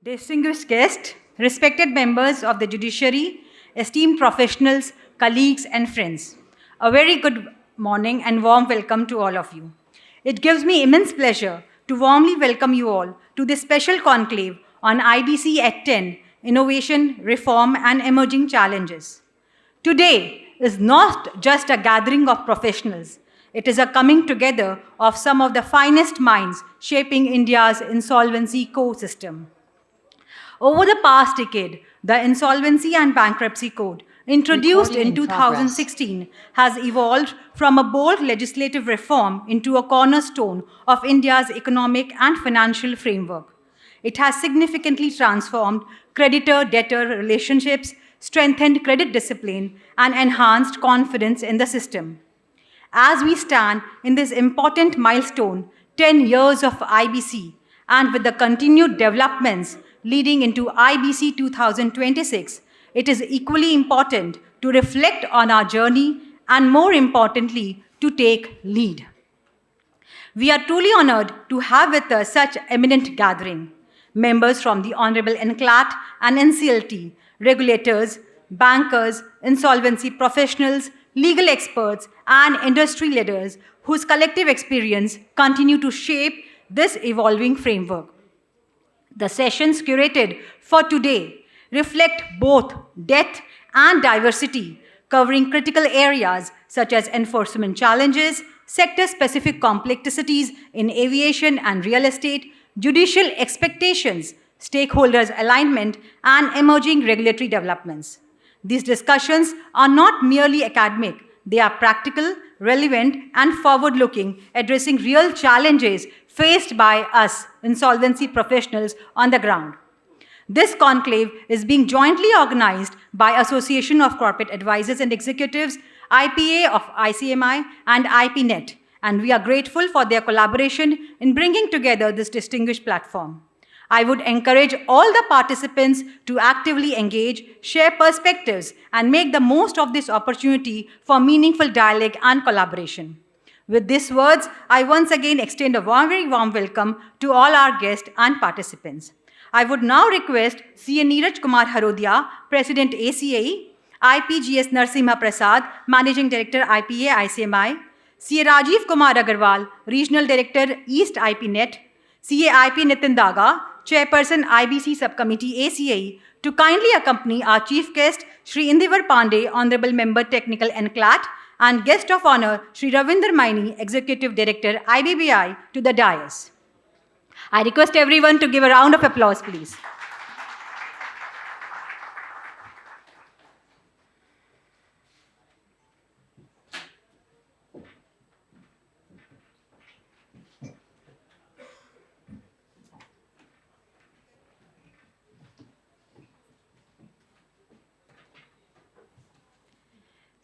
Distinguished guests, respected members of the judiciary, esteemed professionals, colleagues and friends, a very good morning and warm welcome to all of you. It gives me immense pleasure to warmly welcome you all to this special conclave on IBC at 10, Innovation, Reform and Emerging Challenges. Today is not just a gathering of professionals, it is a coming together of some of the finest minds shaping India's insolvency ecosystem. Over the past decade, the Insolvency and Bankruptcy Code, introduced in 2016, has evolved from a bold legislative reform into a cornerstone of India's economic and financial framework. It has significantly transformed creditor-debtor relationships, strengthened credit discipline, and enhanced confidence in the system. As we stand in this important milestone, 10 years of IBC, and with the continued developments leading into IBC 2026, it is equally important to reflect on our journey and, more importantly, to take lead. We are truly honored to have with us such eminent gathering, members from the Honorable NCLAT and NCLT, regulators, bankers, insolvency professionals, legal experts, and industry leaders whose collective experience continue to shape this evolving framework. The sessions curated for today reflect both depth and diversity, covering critical areas such as enforcement challenges, sector-specific complexities in aviation and real estate, judicial expectations, stakeholders' alignment, and emerging regulatory developments. These discussions are not merely academic, they are practical, relevant, and forward-looking, addressing real challenges faced by us insolvency professionals on the ground. This conclave is being jointly organized by Association of Corporate Advisors and Executives, IPA of ICMI, and IPNet, and we are grateful for their collaboration in bringing together this distinguished platform. I would encourage all the participants to actively engage, share perspectives, and make the most of this opportunity for meaningful dialogue and collaboration. With these words, I once again extend a very warm welcome to all our guests and participants. I would now request CA Neeraj Kumar Harodia, President ACAE, IPGS Narsimha Prasad, Managing Director IPA ICMI, CA Rajiv Kumar Agarwal, Regional Director East IPNet, CA IP Nitin Daga, Chairperson IBC Subcommittee ACAE, to kindly accompany our Chief Guest, Shri Indevar Pandey, Honorable Member Technical NCLAT, and Guest of Honor, Shri Ravinder Maini, Executive Director IBBI, to the dais. I request everyone to give a round of applause, please.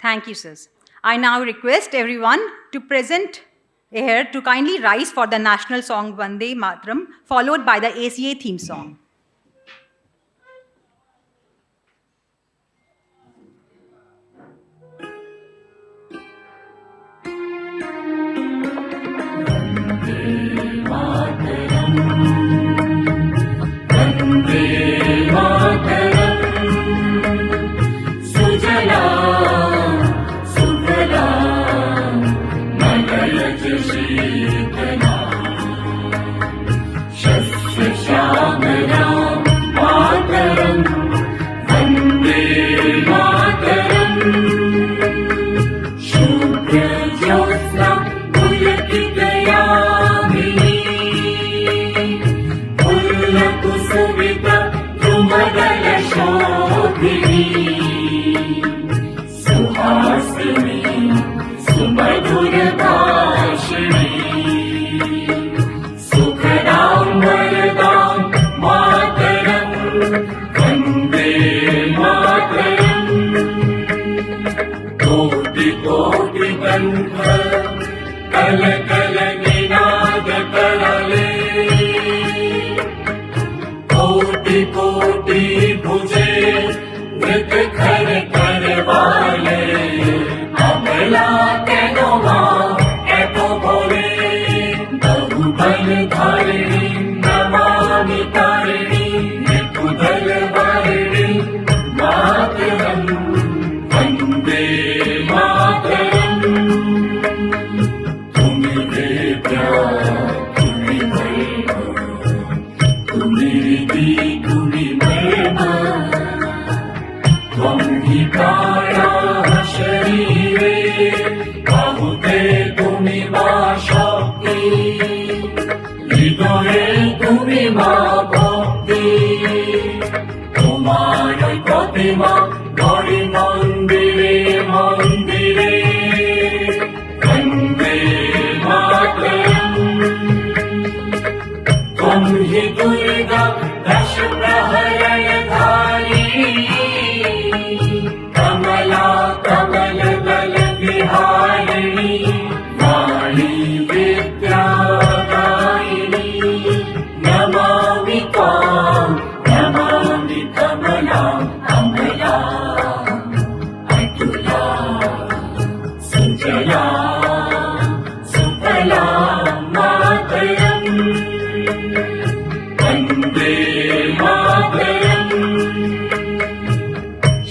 Thank you, sirs. I now request everyone to present here to kindly rise for the national song Vande Mataram, followed by the ACA theme song. धारिणी नमामि तारिणी তোমারই প্রতিমা গড়ি মন্দিরে মন্দিরে বন্দে মাতরম त्वं हि दुर्गा दश प्रहरणधारिणी कमला कमलदल विहारिणी वाणी विद्यादायिनी नमामि त्वां नमामि कमलां कमलाम् अतुलां सुजलां सुफलां मातरम् वन्दे मातरम्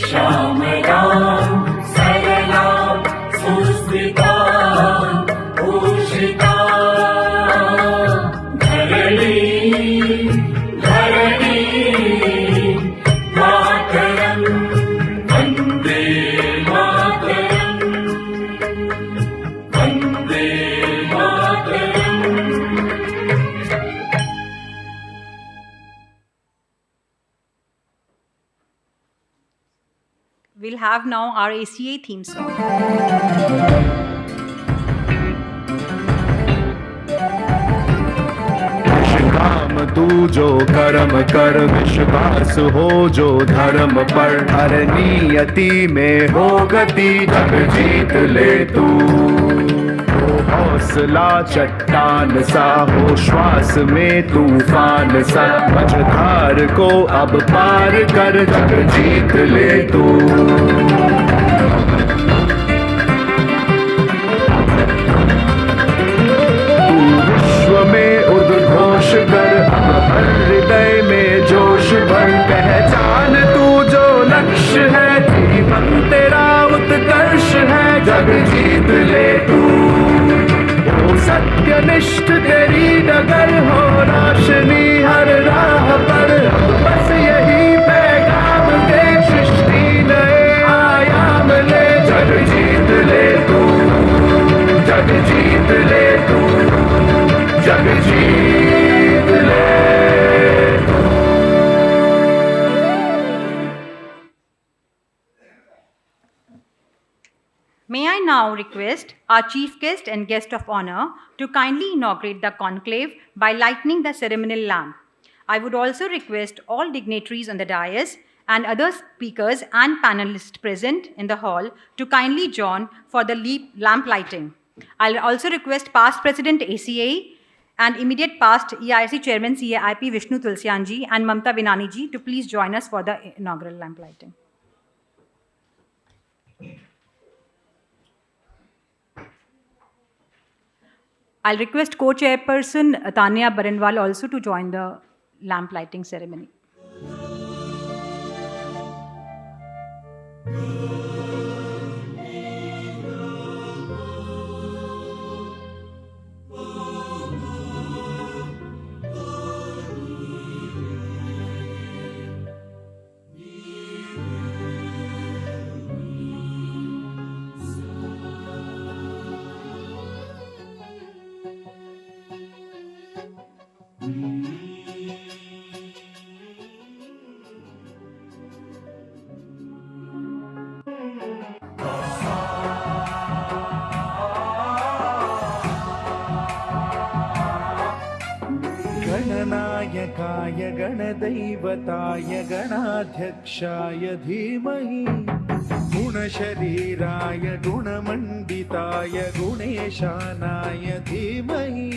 श्यामलां सरलां सुस्मितां भूषितां धरणीं धरणीं मातरम् Vande Mataram Vande Mataram. We'll have now our ACA theme song. काम तू जो कर्म कर विश्वास हो जो धर्म पर हर नियति में हो गति जग जीत ले तू हो हौसला चट्टान सा हो श्वास में तूफान सा मझधार को अब पार कर जग जीत ले तू में उद्घोष कर अब हर हृदय में जोश भर पहचान तू जो लक्ष्य है जीवन तेरा उत्कर्ष है जग जीत ले तू हो सत्यनिष्ठ तेरी डगर हो रोशनी हर राह पर बस यही पैगाम दे सृष्टि नए आयाम ले जग जीत ले तू जग जीत ले तू जग जीत ले तू। May I now request our chief guest and guest of honor to kindly inaugurate the conclave by lighting the ceremonial lamp. I would also request all dignitaries on the dais and other speakers and panelists present in the hall to kindly join for the lamp lighting. I'll also request past President ACA and immediate past EIC Chairman CAIP Vishnu Tulsianji and Mamta Binani ji to please join us for the inaugural lamp lighting. I'll request co-chairperson Tanya Barenwal also to join the lamp lighting ceremony. गणनायकाय गणदैवताय गणाध्यक्षाय धीमहि गुणशरीराय गुणमण्डिताय गुणेशानाय धीमहि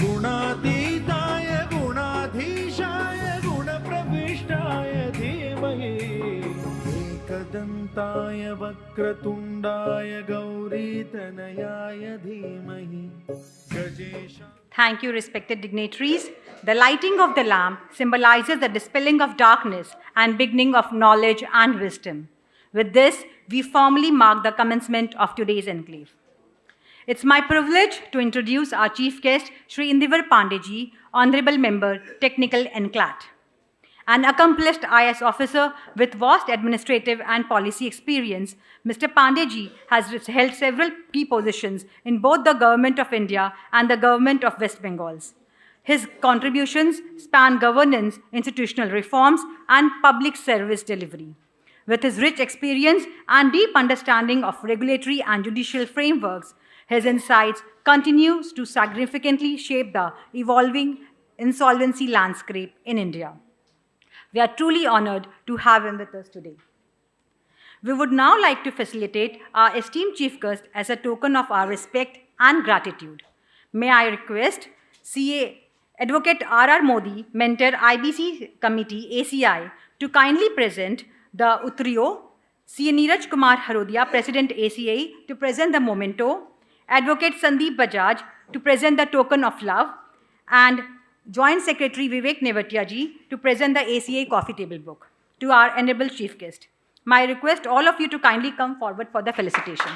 गुणातीताय गुणाधीशाय गुणप्रविष्टाय धीमहि एकदन्ताय वक्रतुण्डाय गौरीतनयाय धीमहि गजेशाय। Thank you, respected dignitaries. The lighting of the lamp symbolizes the dispelling of darkness and beginning of knowledge and wisdom. With this, we formally mark the commencement of today's enclave. It's my privilege to introduce our chief guest, Shri Indevar Pandey, Honorable Member, Technical NCLAT. An accomplished IS officer with vast administrative and policy experience, Mr. Pandey has held several key positions in both the Government of India and the Government of West Bengal. His contributions span governance, institutional reforms, and public service delivery. With his rich experience and deep understanding of regulatory and judicial frameworks, his insights continue to significantly shape the evolving insolvency landscape in India. We are truly honored to have him with us today. We would now like to facilitate our esteemed chief guest as a token of our respect and gratitude. May I request CA Advocate R.R. Modi, Mentor IBC Committee ACI, to kindly present the Uttrio, CA Neeraj Kumar Harodia, President ACI, to present the memento, Advocate Sandeep Bajaj to present the token of love, and Joint Secretary Vivek Nevatia ji to present the ACI coffee table book to our honorable chief guest. My request all of you to kindly come forward for the felicitation.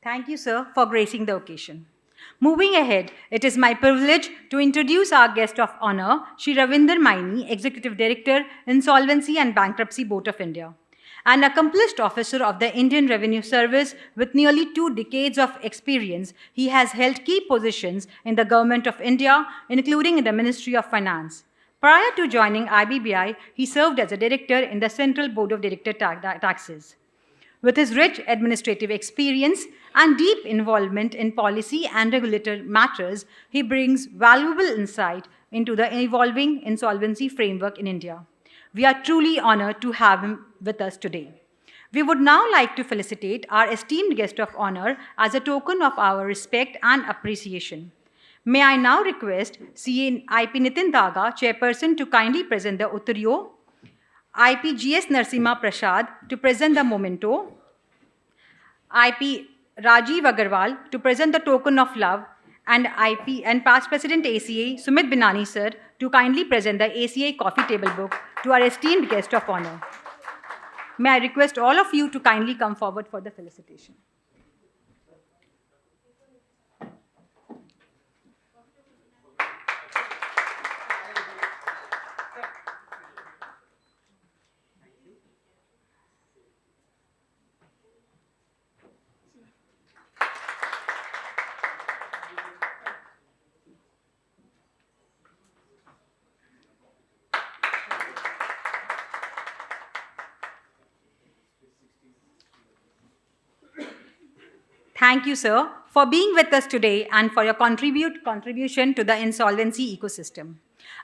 Thank you, sir, for gracing the occasion. Moving ahead, it is my privilege to introduce our guest of honor, Shri Ravinder Maini, Executive Director, Insolvency and Bankruptcy Board of India. An accomplished officer of the Indian Revenue Service with nearly 2 decades of experience, he has held key positions in the Government of India, including in the Ministry of Finance. Prior to joining IBBI, he served as a director in the Central Board of Director Taxes. With his rich administrative experience and deep involvement in policy and regulatory matters, he brings valuable insight into the evolving insolvency framework in India. We are truly honored to have him with us today. We would now like to felicitate our esteemed guest of honor as a token of our respect and appreciation. May I now request CA IP Nitin Daga, Chairperson, to kindly present the Uttrio, IP GS Narsimha Prasad to present the memento, IP Rajiv Agarwal to present the token of love, and IP and past President ACA Sumit Binani sir to kindly present the ACA coffee table book to our esteemed guest of honor. May I request all of you to kindly come forward for the felicitation. Thank you, sir, for being with us today and for your contribution to the insolvency ecosystem.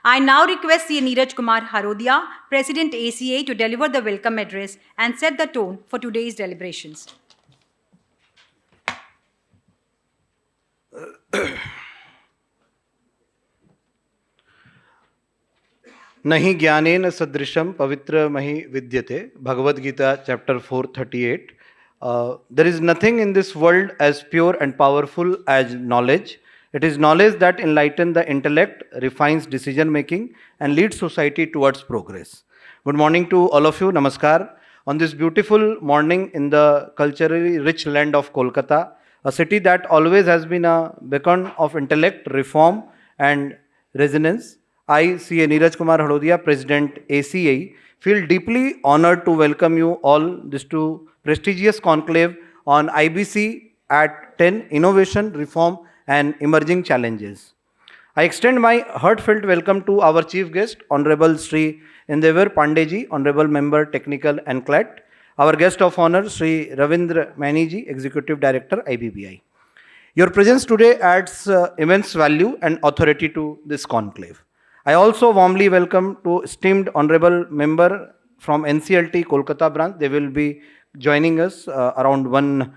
I now request CA Neeraj Kumar Harodia, President ACA, to deliver the welcome address and set the tone for today's deliberations. नहि ज्ञानेन सदृशम पवित्र महि विद्यते, Bhagavad Gita chapter 4:38. There is nothing in this world as pure and powerful as knowledge. It is knowledge that enlightens the intellect, refines decision making, and leads society towards progress. Good morning to all of you. Namaskar. On this beautiful morning in the culturally rich land of Kolkata, a city that always has been a beacon of intellect, reform, and resonance, I, CA Neeraj Kumar Harodia, President ACA, feel deeply honored to welcome you all this to prestigious conclave on IBC at 10 Innovation, Reform and Emerging Challenges. I extend my heartfelt welcome to our chief guest, Honorable Shri Indevar Pandey ji, Honorable Member Technical and CLAT, our guest of honor, Shri Ravinder Maini ji, Executive Director, IBBI. Your presence today adds immense value and authority to this conclave. I also warmly welcome to esteemed Honorable Member from NCLT Kolkata branch. They will be joining us around 1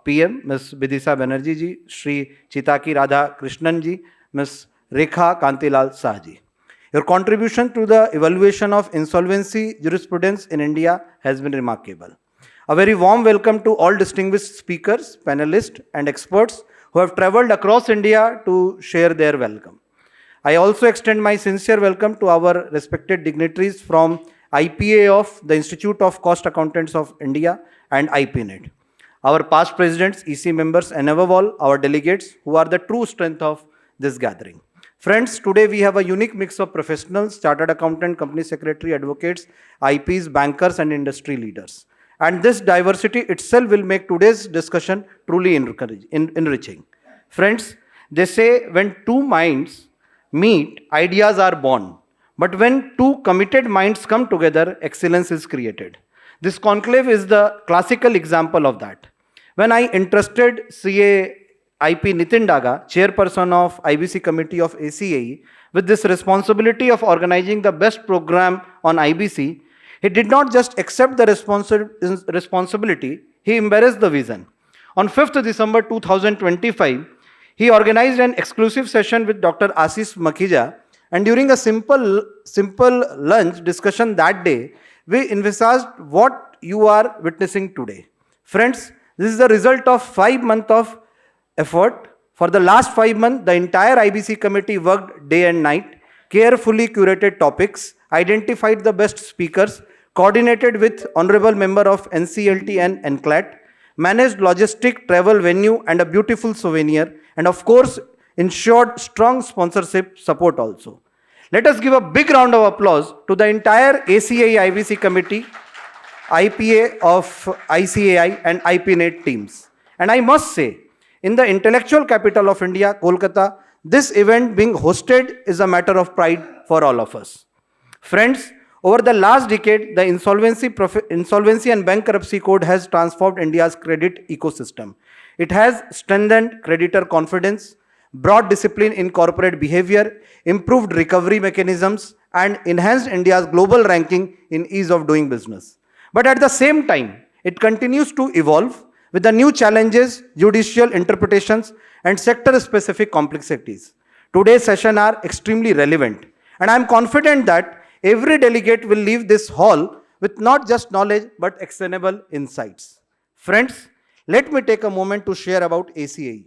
p.m. Ms. Bidisa Banerjee ji, Shri Chitaki Radha Krishnan ji, Ms. Rekha Kantilal Sahaji. Your contribution to the evaluation of insolvency jurisprudence in India has been remarkable. A very warm welcome to all distinguished speakers, panelists, and experts who have traveled across India to share their welcome. I also extend my sincere welcome to our respected dignitaries from IPA of the Institute of Cost Accountants of India and IPNet, our past presidents, EC members, and above all, our delegates who are the true strength of this gathering. Friends, today we have a unique mix of professionals, chartered accountant, company secretary, advocates, IPs, bankers, and industry leaders. And this diversity itself will make today's discussion truly enriching. Friends, they say when two minds meet, ideas are born. But when two committed minds come together, excellence is created. This conclave is the classical example of that. When I entrusted CA IP Nitin Daga, chairperson of IBC Committee of ACAE, with this responsibility of organizing the best program on IBC, he did not just accept the responsibility, he embraced the vision. On 5th December 2025, he organized an exclusive session with Dr. Ashish Makhija, and during a simple lunch discussion that day, we envisaged what you are witnessing today. Friends, this is the result of 5 months of effort. For the last 5 months, the entire IBC committee worked day and night, carefully curated topics, identified the best speakers, coordinated with Honorable Member of NCLT and NCLAT, managed logistic, travel venue and a beautiful souvenir, and of course, ensured strong sponsorship support also. Let us give a big round of applause to the entire ACAE IBC committee, IPA of ICAI and IPNet teams. And I must say, in the intellectual capital of India, Kolkata, this event being hosted is a matter of pride for all of us. Friends, over the last decade, the Insolvency and Bankruptcy Code has transformed India's credit ecosystem. It has strengthened creditor confidence, brought discipline in corporate behavior, improved recovery mechanisms, and enhanced India's global ranking in ease of doing business. But at the same time, it continues to evolve with the new challenges, judicial interpretations, and sector-specific complexities. Today's session are extremely relevant, and I am confident that every delegate will leave this hall with not just knowledge, but actionable insights. Friends, let me take a moment to share about ACAE,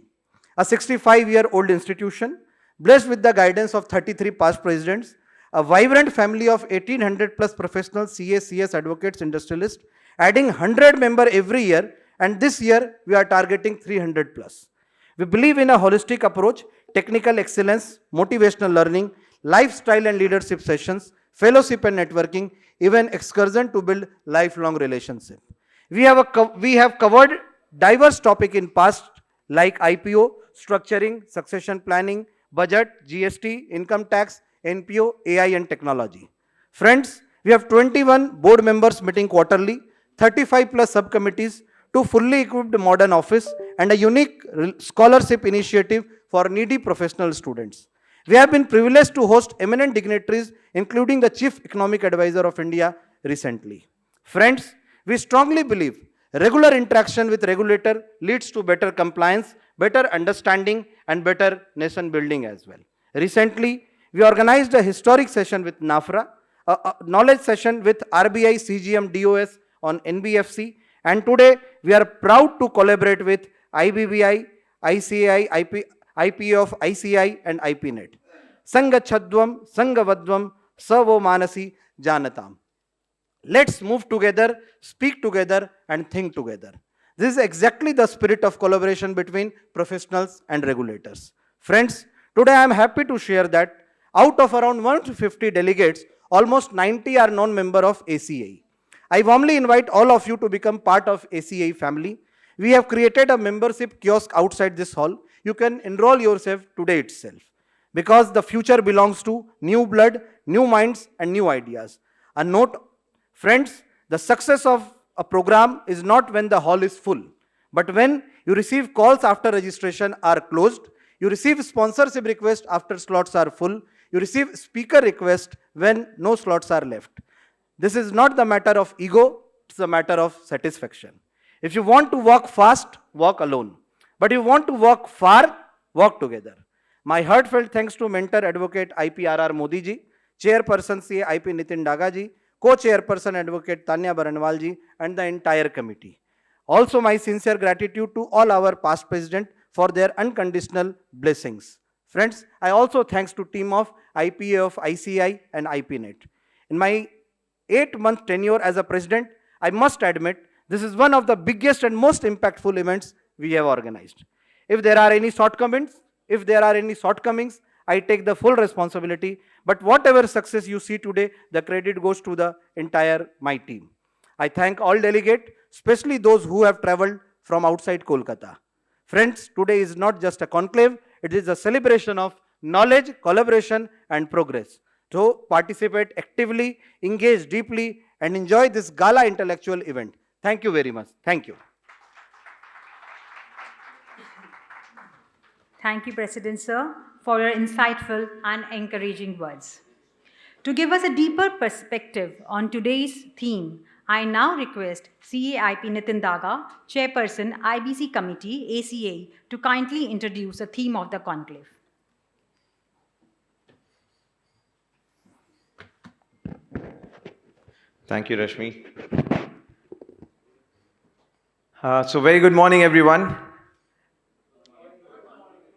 a 65-year-old institution, blessed with the guidance of 33 past presidents, a vibrant family of 1800 plus professionals, CAs, CS, advocates, industrialists, adding 100 members every year, and this year we are targeting 300 plus. We believe in a holistic approach, technical excellence, motivational learning, lifestyle and leadership sessions, fellowship and networking, even excursion to build lifelong relationship. We have covered diverse topics in past like IPO, structuring, succession planning, budget, GST, income tax, NPO, AI and technology. Friends, we have 21 board members meeting quarterly, 35 plus subcommittees, 2 fully equipped modern office, and a unique scholarship initiative for needy professional students. We have been privileged to host eminent dignitaries, including the Chief Economic Advisor of India recently. Friends, we strongly believe regular interaction with regulator leads to better compliance, better understanding, and better nation building as well. Recently, we organized a historic session with NAFRA, a knowledge session with RBI, CGM, DOS on NBFC, and today we are proud to collaborate with IBBI, ICAI, IPA of ICI and IPNet. Sangachadvam, Sangavadvam, Savo Manasi, Janatam. Let's move together, speak together, and think together. This is exactly the spirit of collaboration between professionals and regulators. Friends, today I am happy to share that out of around 150 delegates, almost 90 are non-member of ACAE. I warmly invite all of you to become part of ACAE family. We have created a membership kiosk outside this hall. You can enroll yourself today itself, because the future belongs to new blood, new minds, and new ideas. A note, friends, the success of a program is not when the hall is full, but when you receive calls after registration are closed, you receive sponsorship requests after slots are full, you receive speaker requests when no slots are left. This is not the matter of ego, it's a matter of satisfaction. If you want to walk fast, walk alone. But if you want to walk far, walk together. My heartfelt thanks to mentor advocate IPRR Modi ji, chairperson CA IP Nitin Daga ji, co-chairperson advocate Tanya Baranwal ji, and the entire committee. Also my sincere gratitude to all our past president for their unconditional blessings. Friends, I also thanks to team of IPA of ICI and IPNet. In my 8-month tenure as a president, I must admit this is one of the biggest and most impactful events we have organized. If there are any shortcomings, I take the full responsibility. But whatever success you see today, the credit goes to the entire my team. I thank all delegates, especially those who have traveled from outside Kolkata. Friends, today is not just a conclave, it is a celebration of knowledge, collaboration, and progress. So participate actively, engage deeply, and enjoy this gala intellectual event. Thank you very much. Thank you. Thank you, President Sir, for your insightful and encouraging words. To give us a deeper perspective on today's theme, I now request CAIP Nitin Daga, Chairperson IBC Committee, ACA, to kindly introduce the theme of the conclave. Thank you, Rashmi. So very good morning, everyone.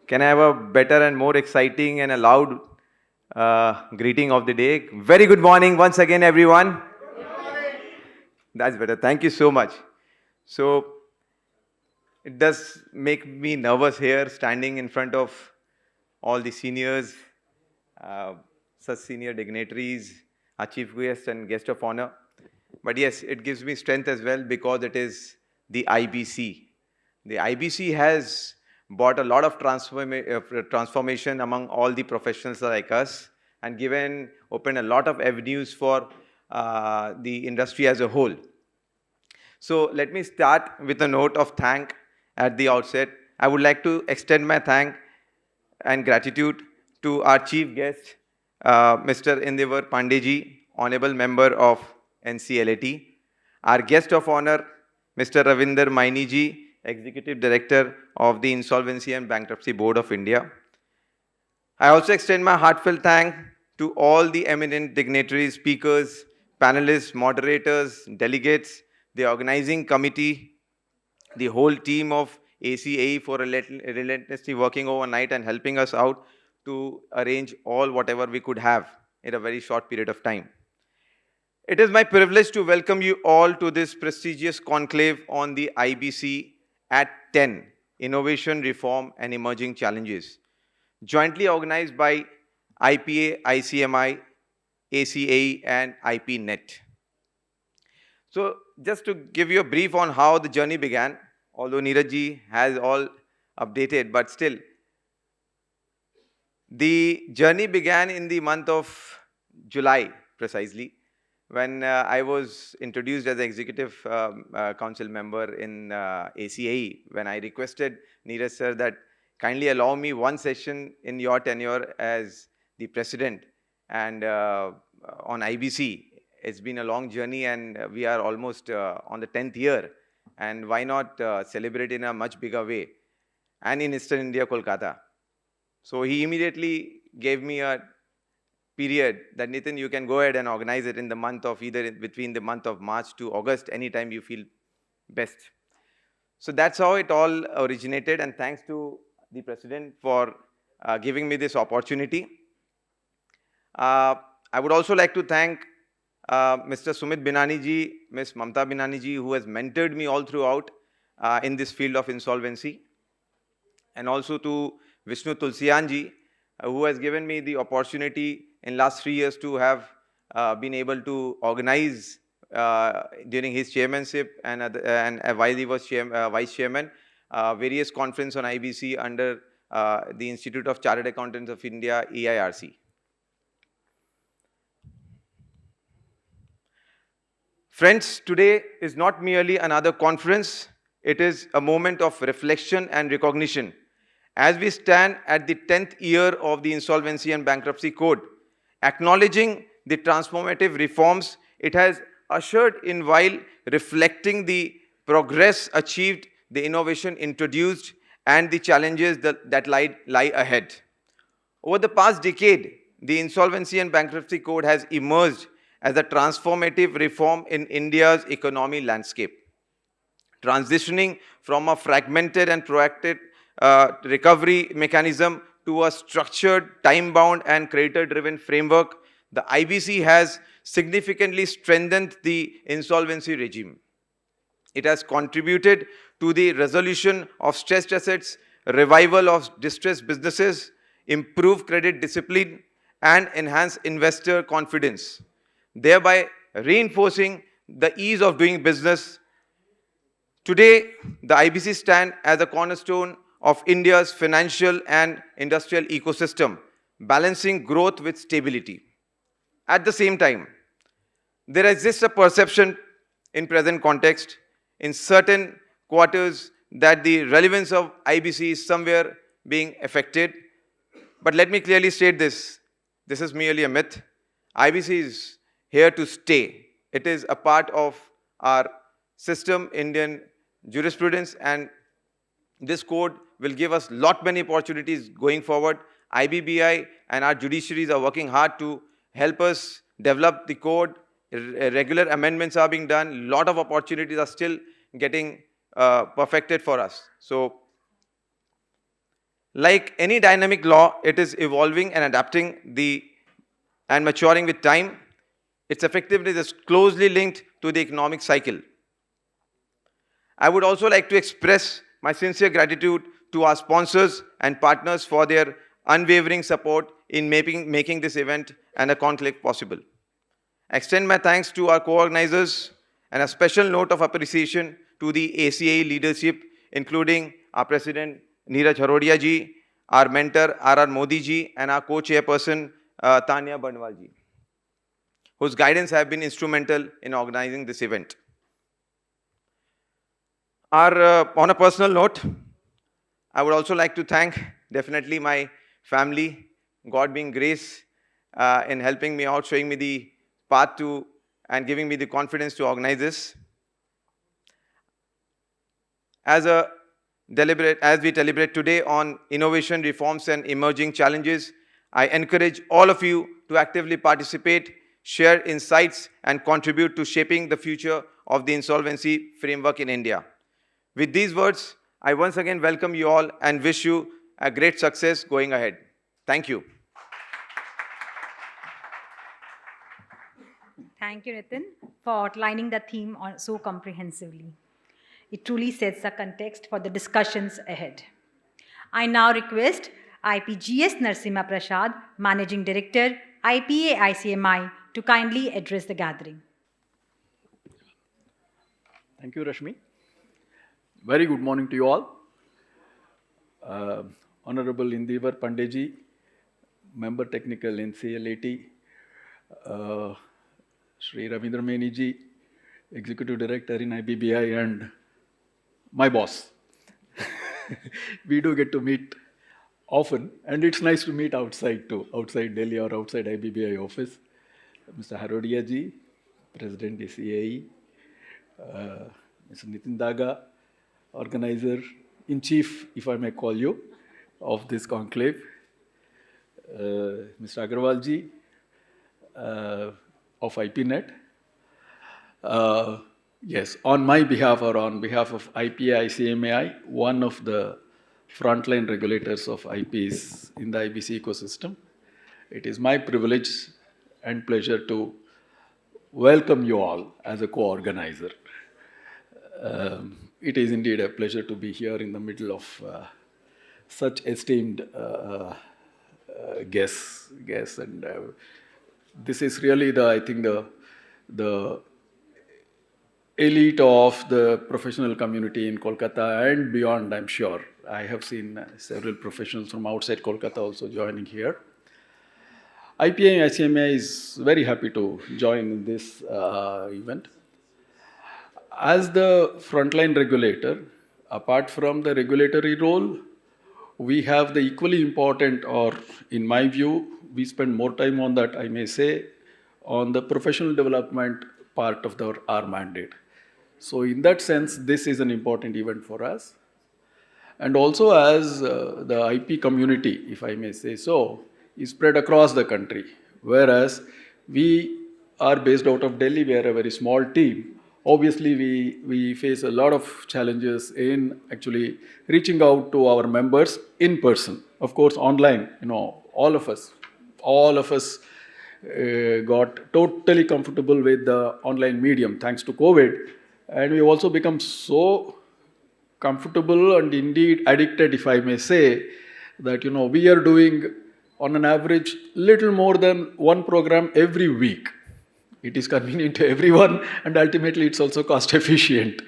Can I have a better and more exciting and a loud greeting of the day? Very good morning once again, everyone. That's better. Thank you so much. So it does make me nervous here, standing in front of all the seniors, such senior dignitaries, our chief guest and guest of honor. But yes, it gives me strength as well because it is the IBC. The IBC has brought a lot of transformation among all the professionals like us and opened a lot of avenues for the industry as a whole. So let me start with a note of thank at the outset. I would like to extend my thank and gratitude to our chief guest, Mr. Indevar Pandey ji, Honorable Member of NCLAT, our guest of honor, Mr. Ravinder Maini ji, Executive Director of the Insolvency and Bankruptcy Code of India. I also extend my heartfelt thank to all the eminent dignitaries, speakers, panelists, moderators, delegates, the organizing committee, the whole team of ACAE for relentlessly working overnight and helping us out to arrange whatever we could have in a very short period of time. It is my privilege to welcome you all to this prestigious conclave on the IBC at 10, Innovation, Reform and Emerging Challenges, jointly organized by IPA, ICMI, ACAE and IPNet. So just to give you a brief on how the journey began, although Neeraj ji has all updated, but still, the journey began in the month of July, precisely, when I was introduced as an executive council member in ACAE, when I requested Neeraj sir that kindly allow me one session in your tenure as the president and on IBC. It's been a long journey and we are almost on the 10th year, and why not celebrate in a much bigger way and in Eastern India, Kolkata. So he immediately gave me a period that Nitin, you can go ahead and organize it in the month of between the month of March to August, anytime you feel best. So that's how it all originated, and thanks to the president for giving me this opportunity. I would also like to thank Mr. Sumit Binani ji, Ms. Mamta Binani ji, who has mentored me all throughout in this field of insolvency, and also to Vishnu Tulsiyan ji, who has given me the opportunity in last 3 years to have been able to organize during his chairmanship and while he was vice chairman, various conference on IBC under the Institute of Chartered Accountants of India, EIRC. Friends, today is not merely another conference, it is a moment of reflection and recognition. As we stand at the 10th year of the Insolvency and Bankruptcy Code, acknowledging the transformative reforms it has ushered in while reflecting the progress achieved, the innovation introduced, and the challenges that lie ahead. Over the past decade, the Insolvency and Bankruptcy Code has emerged as a transformative reform in India's economy landscape, transitioning from a fragmented and proactive recovery mechanism to a structured, time-bound and creditor-driven framework. The IBC has significantly strengthened the insolvency regime. It has contributed to the resolution of stressed assets, revival of distressed businesses, improved credit discipline, and enhanced investor confidence, thereby reinforcing the ease of doing business. Today, the IBC stands as a cornerstone of India's financial and industrial ecosystem, balancing growth with stability. At the same time, there exists a perception in present context in certain quarters that the relevance of IBC is somewhere being affected. But let me clearly state this. This is merely a myth. IBC is here to stay. It is a part of our system, Indian jurisprudence, and this code will give us many opportunities going forward. IBBI and our judiciaries are working hard to help us develop the code. Regular amendments are being done. Lot of opportunities are still getting perfected for us. So, like any dynamic law, it is evolving and adapting and maturing with time. Its effectiveness is closely linked to the economic cycle. I would also like to express my sincere gratitude to our sponsors and partners for their unwavering support in making this event and a conclave possible. I extend my thanks to our co-organizers and a special note of appreciation to the ACA leadership, including our President Neeraj Harodia ji, our mentor R.R. Modi ji, and our co-chairperson Tanya Bandwal ji, whose guidance have been instrumental in organizing this event. On a personal note, I would also like to thank definitely my family, God being grace in helping me out, showing me the path to and giving me the confidence to organize this. As we deliberate today on innovation, reforms and emerging challenges, I encourage all of you to actively participate, share insights and contribute to shaping the future of the insolvency framework in India. With these words, I once again welcome you all and wish you a great success going ahead. Thank you. Thank you, Nitin, for outlining the theme so comprehensively. It truly sets the context for the discussions ahead. I now request IPGS Narsimha Prasad, Managing Director, IPA ICMI, to kindly address the gathering. Thank you, Rashmi. Very good morning to you all. Honorable Indevar Pandey ji, Member Technical NCLAT, Shri Ravinder Maini ji, Executive Director in IBBI, and my boss. We do get to meet often, and it's nice to meet outside too, outside Delhi or outside IBBI office. Mr. Harodia ji, President DCAE, Mr. Nitin Daga, Organizer in Chief, if I may call you, of this conclave, Mr. Agarwal ji of IPNet. Yes, on my behalf or on behalf of IPA ICMAI, one of the frontline regulators of IPs in the IBC ecosystem, it is my privilege and pleasure to welcome you all as a co-organizer. It is indeed a pleasure to be here in the middle of such esteemed guests, and this is really I think the elite of the professional community in Kolkata and beyond, I'm sure. I have seen several professionals from outside Kolkata also joining here. IPA ICMI is very happy to join in this event. As the frontline regulator, apart from the regulatory role, we have the equally important, or in my view, we spend more time on that, I may say, on the professional development part of our mandate. So in that sense, this is an important event for us. And also as the IP community, if I may say so, is spread across the country. Whereas we are based out of Delhi, we are a very small team. Obviously, we face a lot of challenges in actually reaching out to our members in person. Of course, online, all of us got totally comfortable with the online medium thanks to COVID. And we've also become so comfortable and indeed addicted, if I may say, that we are doing on an average little more than one program every week. It is convenient to everyone, and ultimately it's also cost efficient.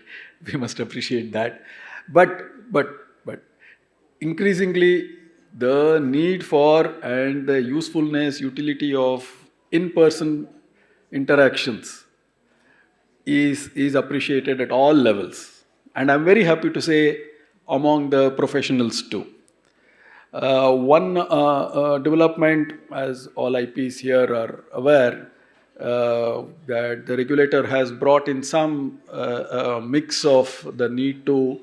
We must appreciate that. But increasingly, the need for and the usefulness, utility of in-person interactions is appreciated at all levels. And I'm very happy to say among the professionals too. One development, as all IPs here are aware, that the regulator has brought in some mix of the need to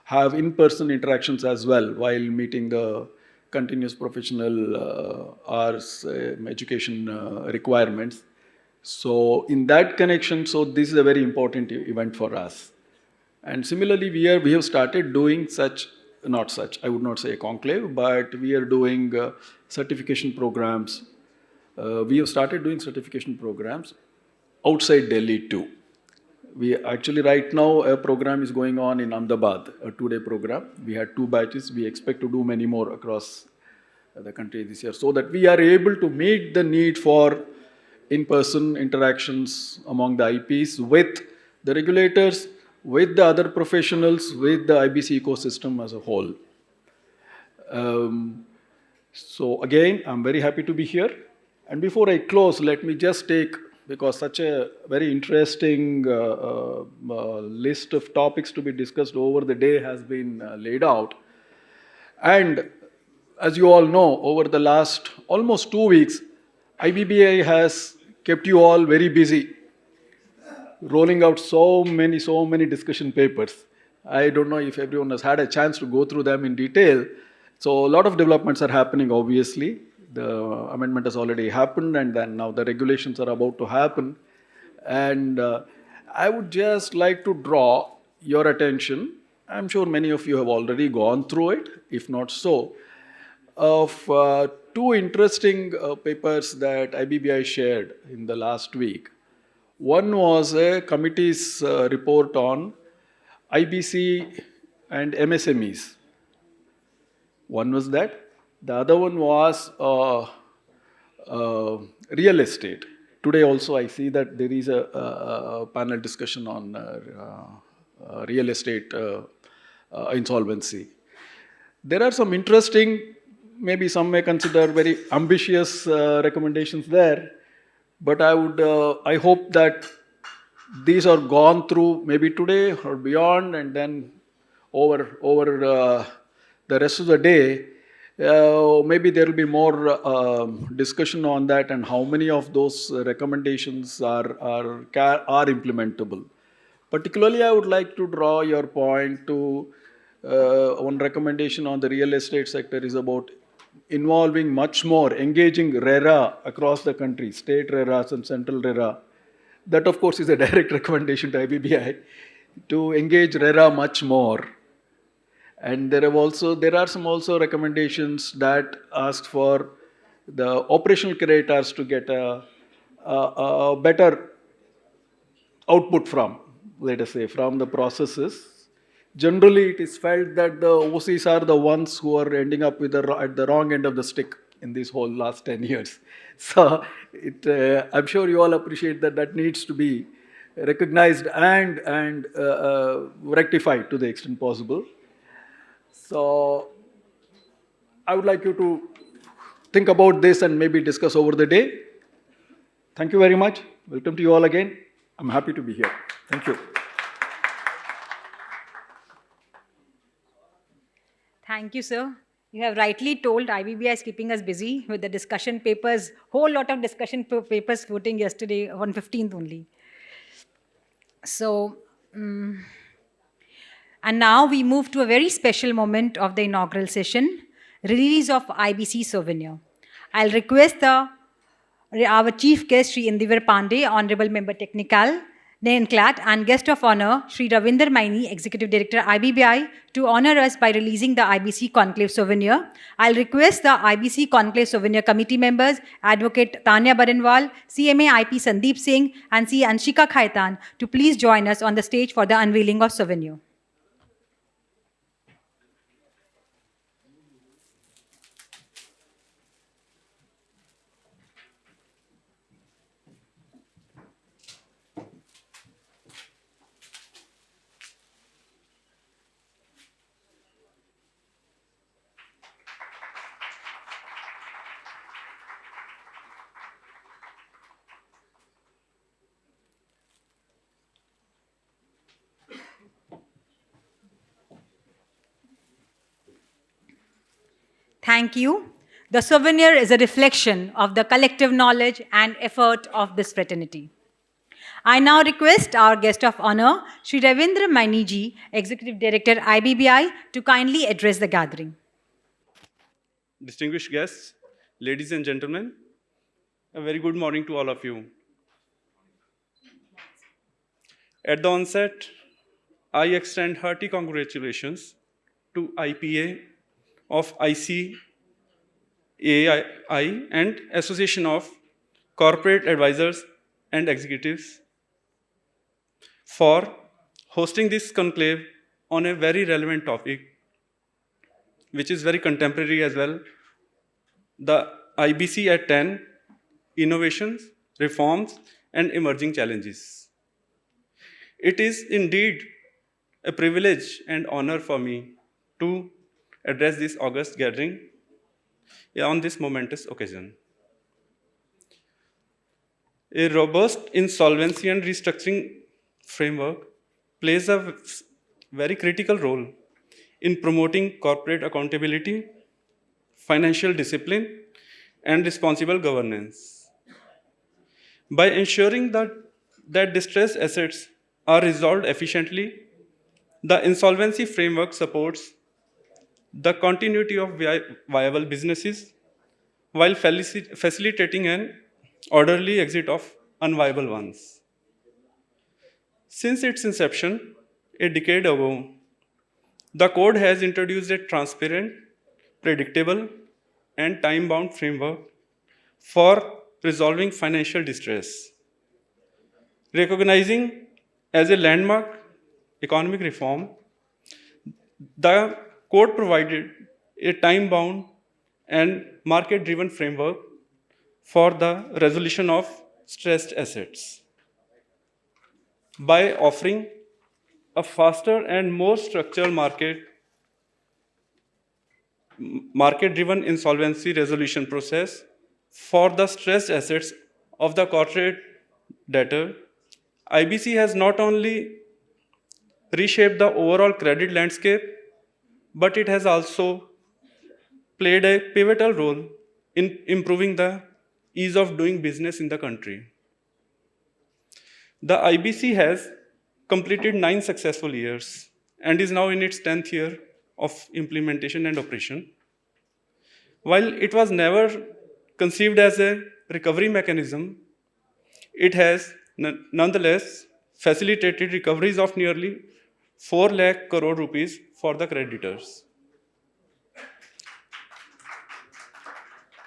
have in-person interactions as well while meeting the continuous professional hours education requirements. So in that connection, so this is a very important event for us. And similarly, we have started doing I would not say a conclave, but we are doing certification programs. We have started doing certification programs outside Delhi too. We actually right now a program is going on in Ahmedabad, a 2-day program. We had 2 batches. We expect to do many more across the country this year, so that we are able to meet the need for in-person interactions among the IPs with the regulators, with the other professionals, with the IBC ecosystem as a whole. So again, I'm very happy to be here. And before I close, let me just take, because such a very interesting list of topics to be discussed over the day has been laid out. And as you all know, over the last almost 2 weeks, IBBI has kept you all very busy, rolling out so many discussion papers. I don't know if everyone has had a chance to go through them in detail. So a lot of developments are happening, obviously. The amendment has already happened, and then now the regulations are about to happen. And I would just like to draw your attention, I'm sure many of you have already gone through it, if not so, of 2 interesting papers that IBBI shared in the last week. One was a committee's report on IBC and MSMEs. One was that. The other one was real estate. Today also I see that there is a panel discussion on real estate insolvency. There are some interesting, maybe some may consider very ambitious recommendations there, but I hope that these are gone through maybe today or beyond, and then over the rest of the day, maybe there will be more discussion on that and how many of those recommendations are implementable. Particularly, I would like to draw your point to one recommendation on the real estate sector is about involving much more, engaging RERA across the country, state RERAs and central RERA. That, of course, is a direct recommendation to IBBI to engage RERA much more. And there are some also recommendations that ask for the operational curators to get a better output from, let us say, from the processes. Generally, it is felt that the OCs are the ones who are ending up with at the wrong end of the stick in this whole last 10 years. So I'm sure you all appreciate that needs to be recognized and rectified to the extent possible. So I would like you to think about this and maybe discuss over the day. Thank you very much. Welcome to you all again. I'm happy to be here. Thank you. Thank you, sir. You have rightly told IBBI is keeping us busy with the discussion papers, whole lot of discussion papers voting yesterday on 15th only. So, and now we move to a very special moment of the inaugural session, release of IBC souvenir. I'll request our chief guest, Shri Indevar Pandey, Honorable Member Technical, NCLAT, and guest of honor, Shri Ravinder Maini, Executive Director, IBBI, to honor us by releasing the IBC Conclave Souvenir. I'll request the IBC Conclave Souvenir Committee members, Advocate Tanya Barinwal, CMA IP Sandeep Singh, and C. Anshika Khaitan, to please join us on the stage for the unveiling of souvenir. Thank you. The souvenir is a reflection of the collective knowledge and effort of this fraternity. I now request our guest of honor, Shri Ravinder Maini ji, Executive Director, IBBI, to kindly address the gathering. Distinguished guests, ladies and gentlemen, a very good morning to all of you. At the onset, I extend hearty congratulations to IPA of ICAI and Association of Corporate Advisors and Executives for hosting this conclave on a very relevant topic, which is very contemporary as well, the IBC at 10, Innovations, Reforms, and Emerging Challenges. It is indeed a privilege and honor for me to address this august gathering on this momentous occasion. A robust insolvency and restructuring framework plays a very critical role in promoting corporate accountability, financial discipline, and responsible governance. By ensuring that distressed assets are resolved efficiently, the insolvency framework supports the continuity of viable businesses while facilitating an orderly exit of unviable ones. Since its inception, a decade ago, the Code has introduced a transparent, predictable, and time-bound framework for resolving financial distress. Recognizing as a landmark economic reform, the Code provided a time-bound and market-driven framework for the resolution of stressed assets. By offering a faster and more structured market-driven insolvency resolution process for the stressed assets of the corporate debtor, IBC has not only reshaped the overall credit landscape, but it has also played a pivotal role in improving the ease of doing business in the country. The IBC has completed 9 successful years and is now in its 10th year of implementation and operation. While it was never conceived as a recovery mechanism, it has nonetheless facilitated recoveries of nearly 4 lakh crore rupees for the creditors.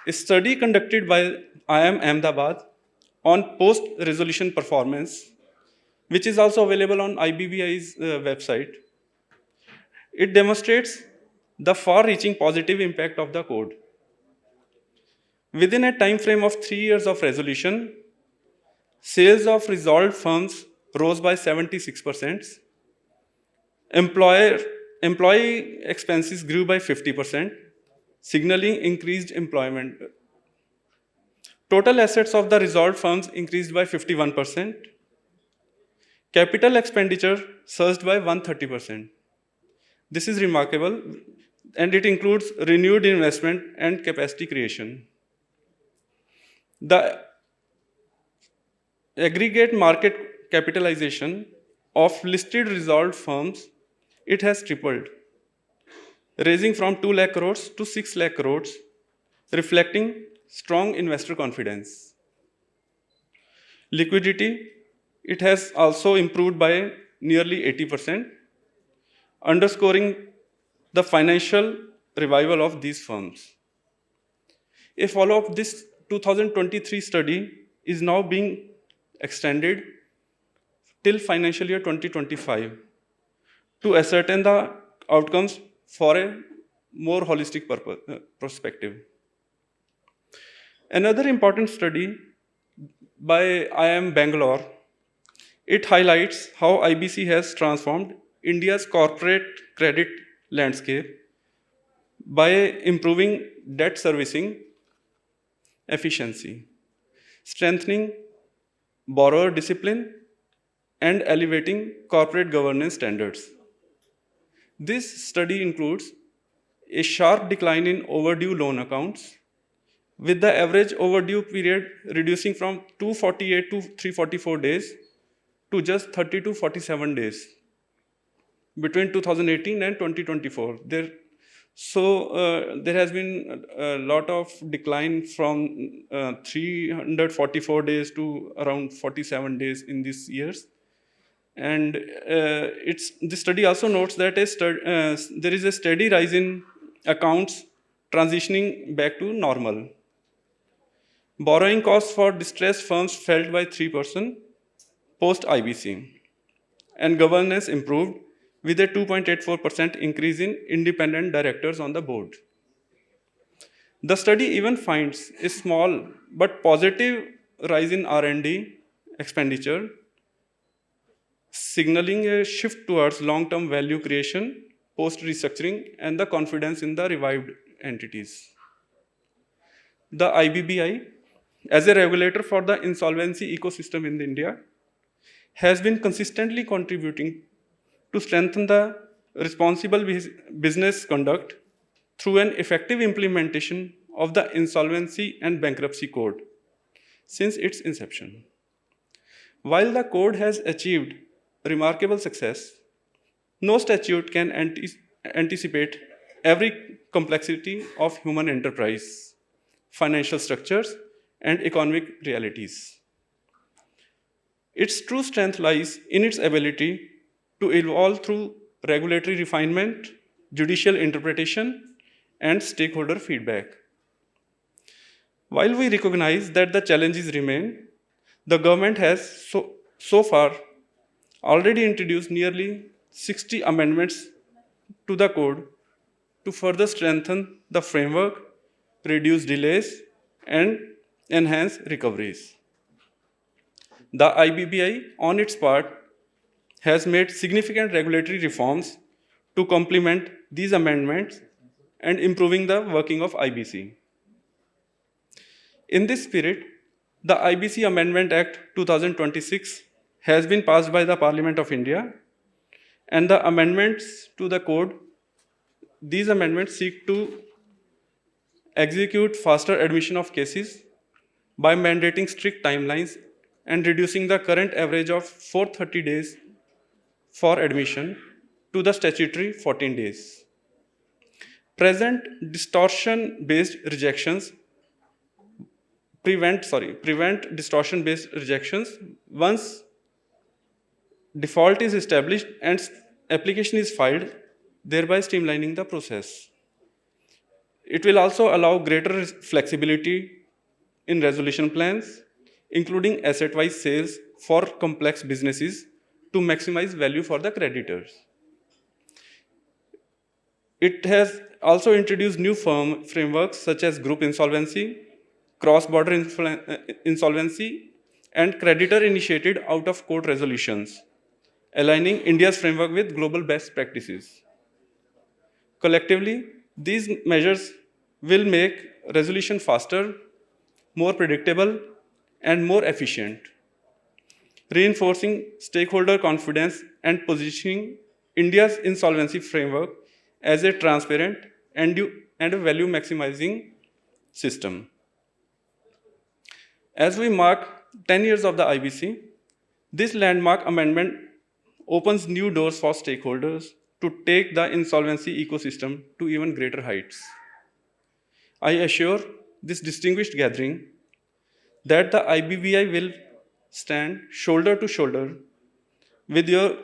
A study conducted by IIM Ahmedabad on post-resolution performance, which is also available on IBBI's website, it demonstrates the far-reaching positive impact of the Code. Within a time frame of 3 years of resolution, sales of resolved firms rose by 76%, employee expenses grew by 50%, signaling increased employment. Total assets of the resolved firms increased by 51%. Capital expenditure surged by 130%. This is remarkable, and it includes renewed investment and capacity creation. The aggregate market capitalization of listed resolved firms, it has tripled, raising from 2 lakh crores to 6 lakh crores, reflecting strong investor confidence. Liquidity, it has also improved by nearly 80%, underscoring the financial revival of these firms. A follow-up of this 2023 study is now being extended till financial year 2025 to ascertain the outcomes for a more holistic perspective. Another important study by IIM Bangalore, it highlights how IBC has transformed India's corporate credit landscape by improving debt servicing efficiency, strengthening borrower discipline, and elevating corporate governance standards. This study includes a sharp decline in overdue loan accounts, with the average overdue period reducing from 248 to 344 days to just 30 to 47 days between 2018 and 2024. There has been a lot of decline from 344 days to around 47 days in these years. And the study also notes that there is a steady rise in accounts transitioning back to normal. Borrowing costs for distressed firms fell by 3% post-IBC, and governance improved with a 2.84% increase in independent directors on the board. The study even finds a small but positive rise in R&D expenditure, signaling a shift towards long-term value creation, post-restructuring, and the confidence in the revived entities. The IBBI, as a regulator for the insolvency ecosystem in India, has been consistently contributing to strengthen the responsible business conduct through an effective implementation of the Insolvency and Bankruptcy Code since its inception. While the code has achieved remarkable success, no statute can anticipate every complexity of human enterprise, financial structures, and economic realities. Its true strength lies in its ability to evolve through regulatory refinement, judicial interpretation, and stakeholder feedback. While we recognize that the challenges remain, the government has so far already introduced nearly 60 amendments to the code to further strengthen the framework, reduce delays, and enhance recoveries. The IBBI, on its part, has made significant regulatory reforms to complement these amendments and improving the working of IBC. In this spirit, the IBC Amendment Act 2026 has been passed by the Parliament of India, and the amendments to the code, these amendments seek to execute faster admission of cases by mandating strict timelines and reducing the current average of 430 days for admission to the statutory 14 days. Present distortion-based rejections prevent distortion-based rejections once default is established and application is filed, thereby streamlining the process. It will also allow greater flexibility in resolution plans, including asset-wise sales for complex businesses to maximize value for the creditors. It has also introduced new frameworks such as group insolvency, cross-border insolvency, and creditor-initiated out-of-court resolutions, aligning India's framework with global best practices. Collectively, these measures will make resolution faster, more predictable, and more efficient, reinforcing stakeholder confidence and positioning India's insolvency framework as a transparent and a value-maximizing system. As we mark 10 years of the IBC, this landmark amendment opens new doors for stakeholders to take the insolvency ecosystem to even greater heights. I assure this distinguished gathering that the IBBI will stand shoulder to shoulder with your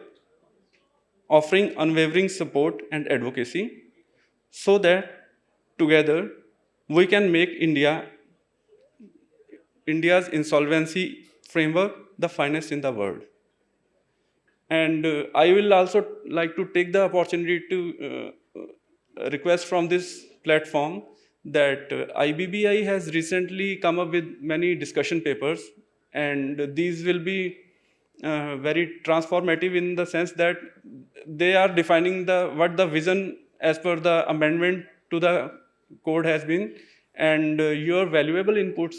offering unwavering support and advocacy so that together we can make India's insolvency framework the finest in the world. And I will also like to take the opportunity to request from this platform that IBBI has recently come up with many discussion papers, and these will be very transformative in the sense that they are defining what the vision as per the amendment to the code has been, and your valuable inputs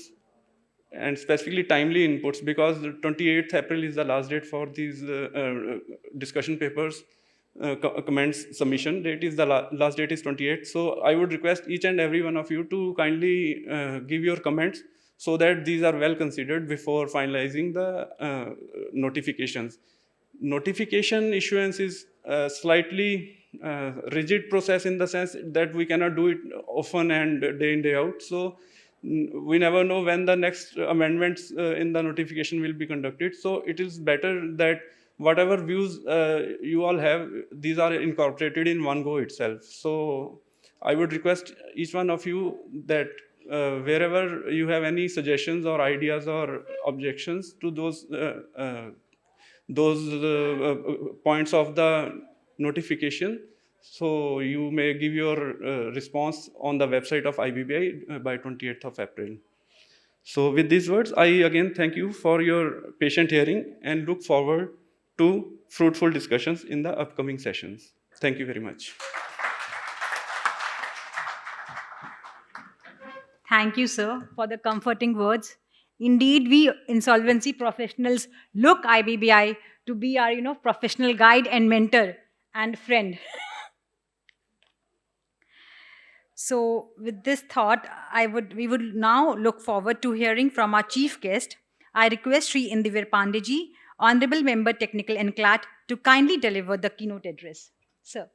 and specifically timely inputs, because the 28th April is the last date for these discussion papers. Comments submission date is the last date is 28th. So I would request each and every one of you to kindly give your comments so that these are well considered before finalizing the notifications. Notification issuance is a slightly rigid process in the sense that we cannot do it often and day in, day out. So we never know when the next amendments in the notification will be conducted. So it is better that whatever views you all have, these are incorporated in one go itself. So I would request each one of you that wherever you have any suggestions or ideas or objections to those points of the notification, so you may give your response on the website of IBBI by 28th of April. So with these words, I again thank you for your patient hearing and look forward to fruitful discussions in the upcoming sessions. Thank you very much. Thank you, sir, for the comforting words. Indeed, we insolvency professionals look IBBI to be our, professional guide and mentor and friend. So with this thought, we would now look forward to hearing from our chief guest. I request Shri Indevar Pandey, Honorable Member Technical NCLAT, to kindly deliver the keynote address. Sir.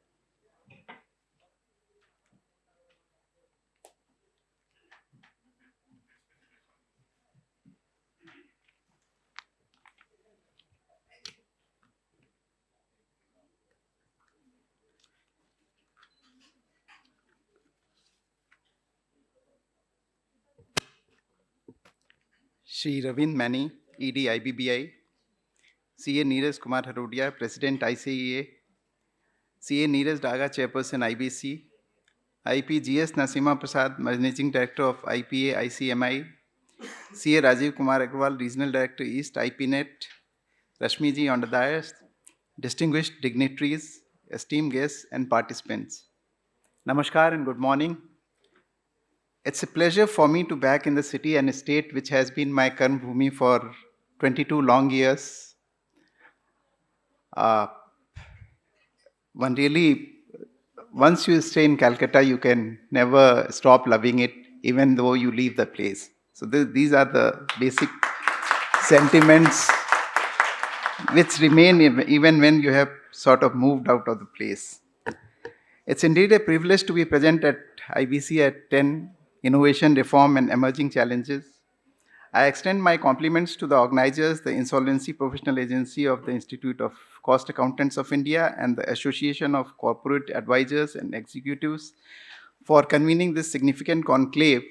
Shri Ravinder Maini, ED IBBI, CA Neeraj Kumar Harodia, President ICAA, CA Neeraj Daga, Chairperson IBC, IP GS Nasima Prasad, Managing Director of IPA ICMI, CA Rajiv Kumar Agrawal, Regional Director East IPNet, Rashmi ji on the dais, distinguished dignitaries, esteemed guests and participants. Namaskar and good morning. It's a pleasure for me to be back in the city and state which has been my Karma Bhumi for 22 long years. Once you stay in Calcutta, you can never stop loving it, even though you leave the place. So these are the basic sentiments which remain even when you have sort of moved out of the place. It's indeed a privilege to be present at IBC at 10, Innovation, Reform and Emerging Challenges. I extend my compliments to the organizers, the Insolvency Professional Agency of the Institute of Cost Accountants of India and the Association of Corporate Advisors and Executives for convening this significant conclave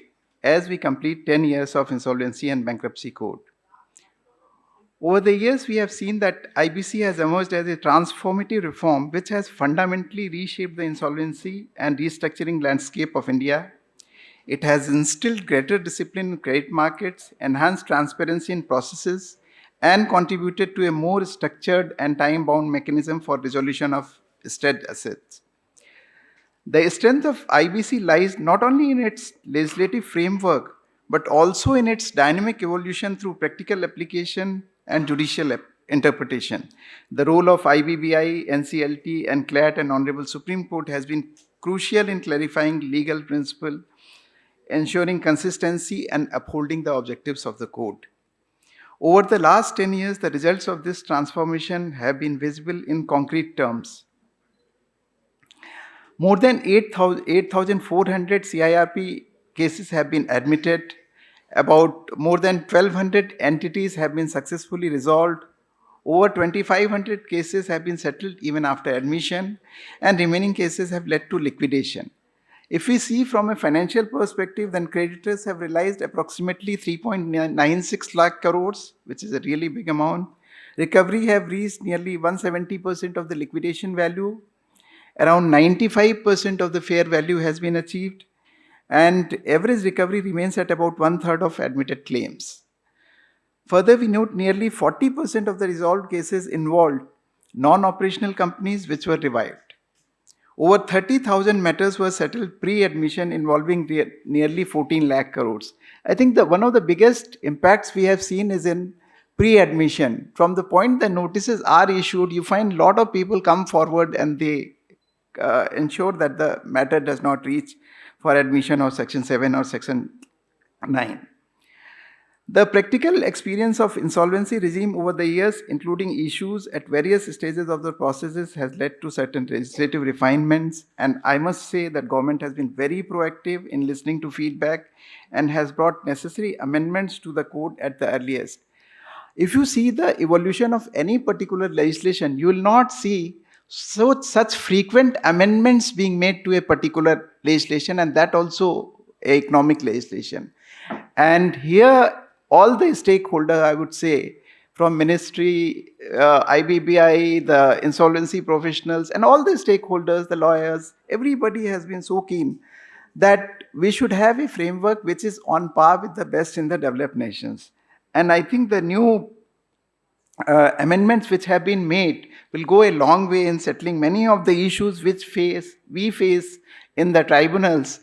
as we complete 10 years of Insolvency and Bankruptcy Code. Over the years, we have seen that IBC has emerged as a transformative reform which has fundamentally reshaped the insolvency and restructuring landscape of India. It has instilled greater discipline in credit markets, enhanced transparency in processes, and contributed to a more structured and time-bound mechanism for resolution of stressed assets. The strength of IBC lies not only in its legislative framework, but also in its dynamic evolution through practical application and judicial interpretation. The role of IBBI, NCLT, and CLAT and Honorable Supreme Court has been crucial in clarifying legal principle, ensuring consistency and upholding the objectives of the code. Over the last 10 years, the results of this transformation have been visible in concrete terms. More than 8,400 CIRP cases have been admitted. About more than 1,200 entities have been successfully resolved. Over 2,500 cases have been settled even after admission, and remaining cases have led to liquidation. If we see from a financial perspective, then creditors have realized approximately 3.96 lakh crores, which is a really big amount. Recovery have reached nearly 170% of the liquidation value. Around 95% of the fair value has been achieved, and average recovery remains at about 1/3 of admitted claims. Further, we note nearly 40% of the resolved cases involved non-operational companies which were revived. Over 30,000 matters were settled pre-admission involving nearly 14 lakh crores. I think one of the biggest impacts we have seen is in pre-admission. From the point the notices are issued, you find a lot of people come forward and they ensure that the matter does not reach for admission of Section 7 or Section 9. The practical experience of insolvency regime over the years, including issues at various stages of the processes, has led to certain legislative refinements, and I must say that government has been very proactive in listening to feedback and has brought necessary amendments to the code at the earliest. If you see the evolution of any particular legislation, you will not see such frequent amendments being made to a particular legislation, and that also economic legislation. And here, all the stakeholders, I would say, from ministry, IBBI, the insolvency professionals, and all the stakeholders, the lawyers, everybody has been so keen that we should have a framework which is on par with the best in the developed nations. And I think the new amendments which have been made will go a long way in settling many of the issues which we face in the tribunals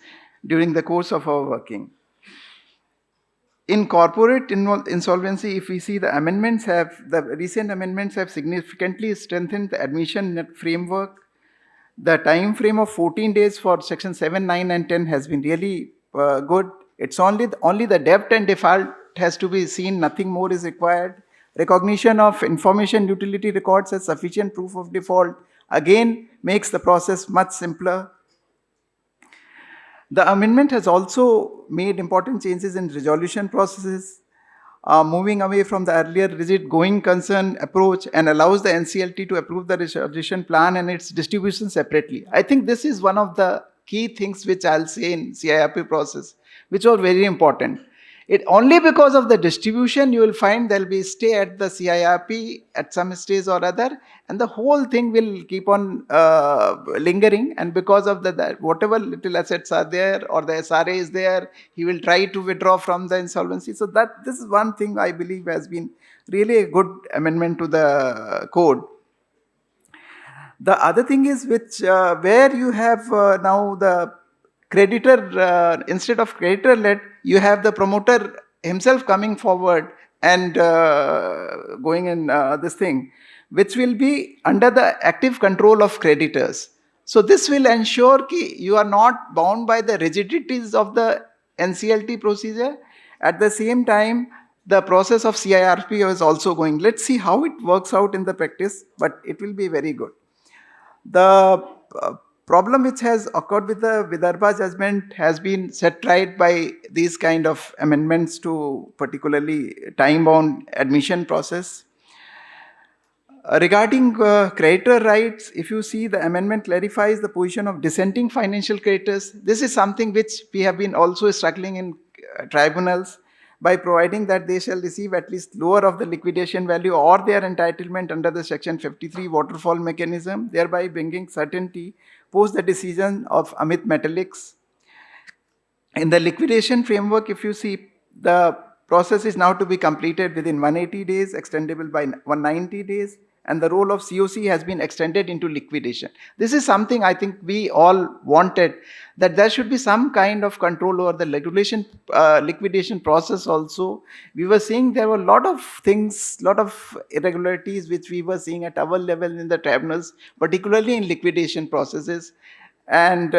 during the course of our working. In corporate insolvency, if we see the recent amendments have significantly strengthened the admission framework. The time frame of 14 days for Section 7, 9 and 10 has been really good. It's only the debt and default has to be seen, nothing more is required. Recognition of information utility records as sufficient proof of default again makes the process much simpler. The amendment has also made important changes in resolution processes, moving away from the earlier rigid going concern approach, and allows the NCLT to approve the resolution plan and its distribution separately. I think this is one of the key things which I'll say in CIRP process, which was very important. It only because of the distribution you will find there will be stay at the CIRP at some stage or other, and the whole thing will keep on lingering, and because of that whatever little assets are there or the SRA is there, he will try to withdraw from the insolvency. So this is one thing I believe has been really a good amendment to the code. The other thing is where you have now the creditor, instead of creditor-led, you have the promoter himself coming forward and going in this thing, which will be under the active control of creditors. So this will ensure that you are not bound by the rigidities of the NCLT procedure. At the same time, the process of CIRP is also going. Let's see how it works out in the practice, but it will be very good. The problem which has occurred with the Vidarbha judgment has been set right by these kind of amendments to particularly time-bound admission process. Regarding creditor rights, if you see, the amendment clarifies the position of dissenting financial creditors. This is something which we have been also struggling in tribunals, by providing that they shall receive at least lower of the liquidation value or their entitlement under the Section 53 waterfall mechanism, thereby bringing certainty post the decision of Amit Metallics. In the liquidation framework, if you see, the process is now to be completed within 180 days, extendable by 190 days, and the role of COC has been extended into liquidation. This is something I think we all wanted, that there should be some kind of control over the liquidation process also. We were seeing there were a lot of things, lot of irregularities which we were seeing at our level in the tribunals, particularly in liquidation processes. And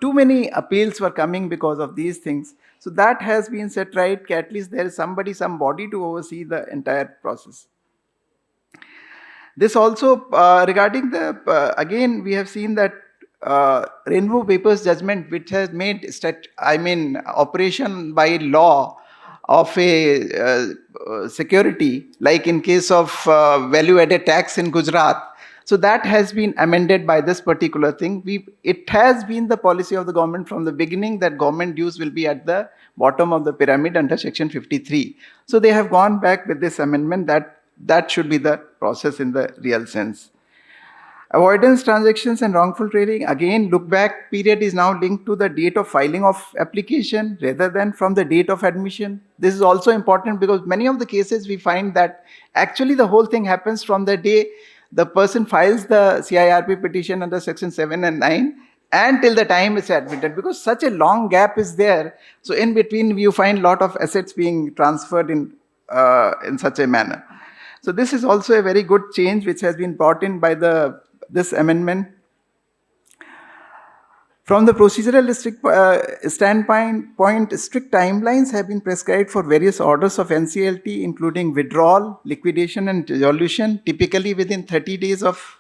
too many appeals were coming because of these things. So that has been set right, at least there is some body to oversee the entire process. This also, regarding again, we have seen that Rainbow Papers judgment, which has made operation by law of a security, like in case of value-added tax in Gujarat. So that has been amended by this particular thing. It has been the policy of the government from the beginning that government dues will be at the bottom of the pyramid under Section 53. So they have gone back with this amendment that should be the process in the real sense. Avoidance transactions and wrongful trading, again, look back period is now linked to the date of filing of application rather than from the date of admission. This is also important because many of the cases we find that actually the whole thing happens from the day the person files the CIRP petition under Section 7 and 9 and till the time it's admitted, because such a long gap is there. So in between you find a lot of assets being transferred in such a manner. So this is also a very good change which has been brought in by this amendment. From the procedural standpoint, strict timelines have been prescribed for various orders of NCLT, including withdrawal, liquidation, and resolution, typically within 30 days of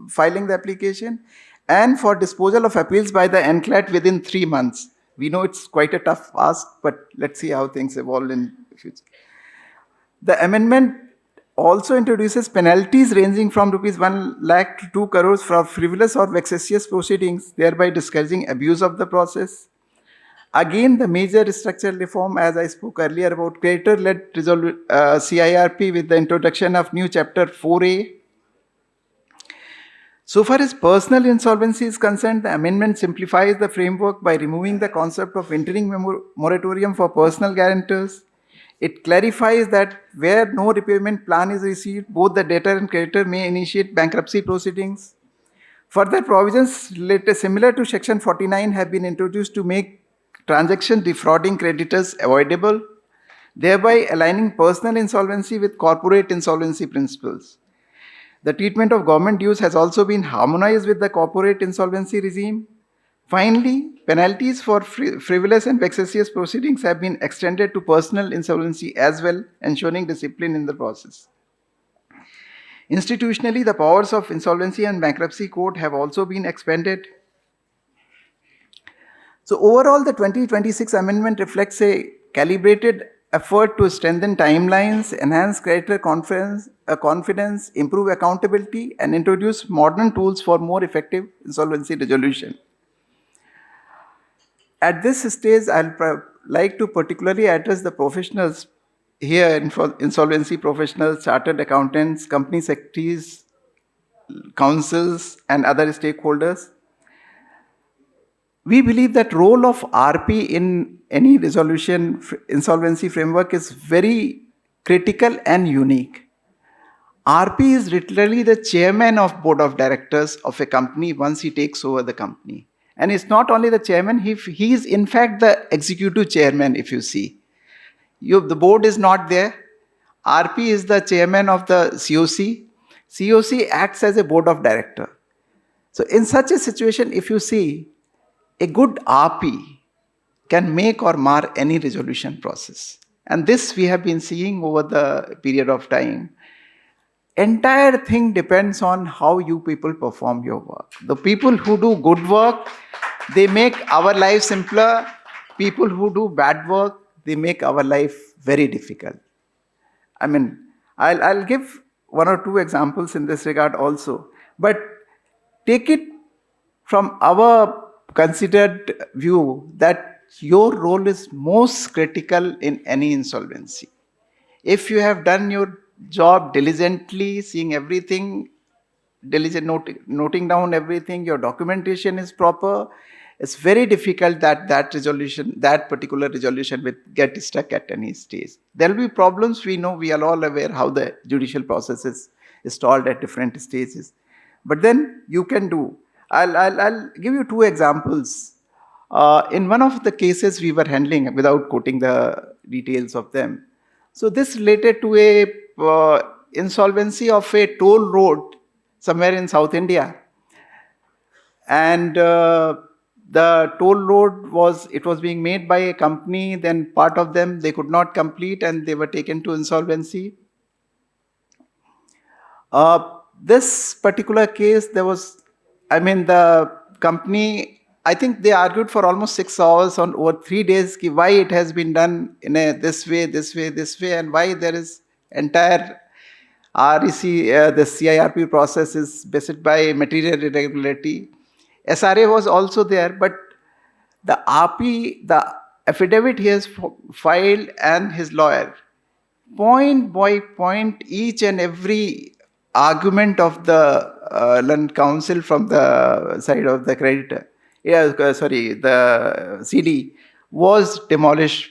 filing the application, and for disposal of appeals by the NCLAT within 3 months. We know it's quite a tough ask, but let's see how things evolve in the future. The amendment also introduces penalties ranging from rupees 1 lakh to 2 crores for frivolous or vexatious proceedings, thereby discouraging abuse of the process. Again, the major structural reform, as I spoke earlier about creditor-led CIRP with the introduction of new chapter 4A. So far as personal insolvency is concerned, the amendment simplifies the framework by removing the concept of interim moratorium for personal guarantors. It clarifies that where no repayment plan is received, both the debtor and creditor may initiate bankruptcy proceedings. Further provisions similar to Section 49 have been introduced to make transaction defrauding creditors avoidable, thereby aligning personal insolvency with corporate insolvency principles. The treatment of government dues has also been harmonized with the corporate insolvency regime. Finally, penalties for frivolous and vexatious proceedings have been extended to personal insolvency as well, ensuring discipline in the process. Institutionally, the powers of Insolvency and Bankruptcy Code have also been expanded. So overall, the 2026 amendment reflects a calibrated effort to strengthen timelines, enhance creditor confidence, improve accountability, and introduce modern tools for more effective insolvency resolution. At this stage, I'll like to particularly address the professionals here, insolvency professionals, chartered accountants, company secretaries, counsels, and other stakeholders. We believe that role of RP in any resolution insolvency framework is very critical and unique. RP is literally the chairman of board of directors of a company once he takes over the company. And it's not only the chairman, he is in fact the executive chairman, if you see. The board is not there. RP is the chairman of the COC. COC acts as a board of director. So in such a situation, if you see, a good RP can make or mar any resolution process. And this we have been seeing over the period of time. Entire thing depends on how you people perform your work. The people who do good work, they make our life simpler. People who do bad work, they make our life very difficult. I mean, I'll give 1 or 2 examples in this regard also. But take it from our considered view that your role is most critical in any insolvency. If you have done your job diligently, seeing everything, noting down everything, your documentation is proper, it's very difficult that that particular resolution will get stuck at any stage. There will be problems, we know, we are all aware how the judicial process is stalled at different stages. But then you can do. I'll give you 2 examples. In one of the cases we were handling, without quoting the details of them. So this related to a insolvency of a toll road somewhere in South India. And the toll road was being made by a company, then part of them they could not complete and they were taken to insolvency. This particular case, the company, I think they argued for almost 6 hours on over 3 days why it has been done in a this way, and why there is entire REC, the CIRP process is based by material irregularity. SRA was also there, but the RP, the affidavit he has filed and his lawyer, point by point, each and every argument of the land counsel from the side of the creditor, the CD was demolished,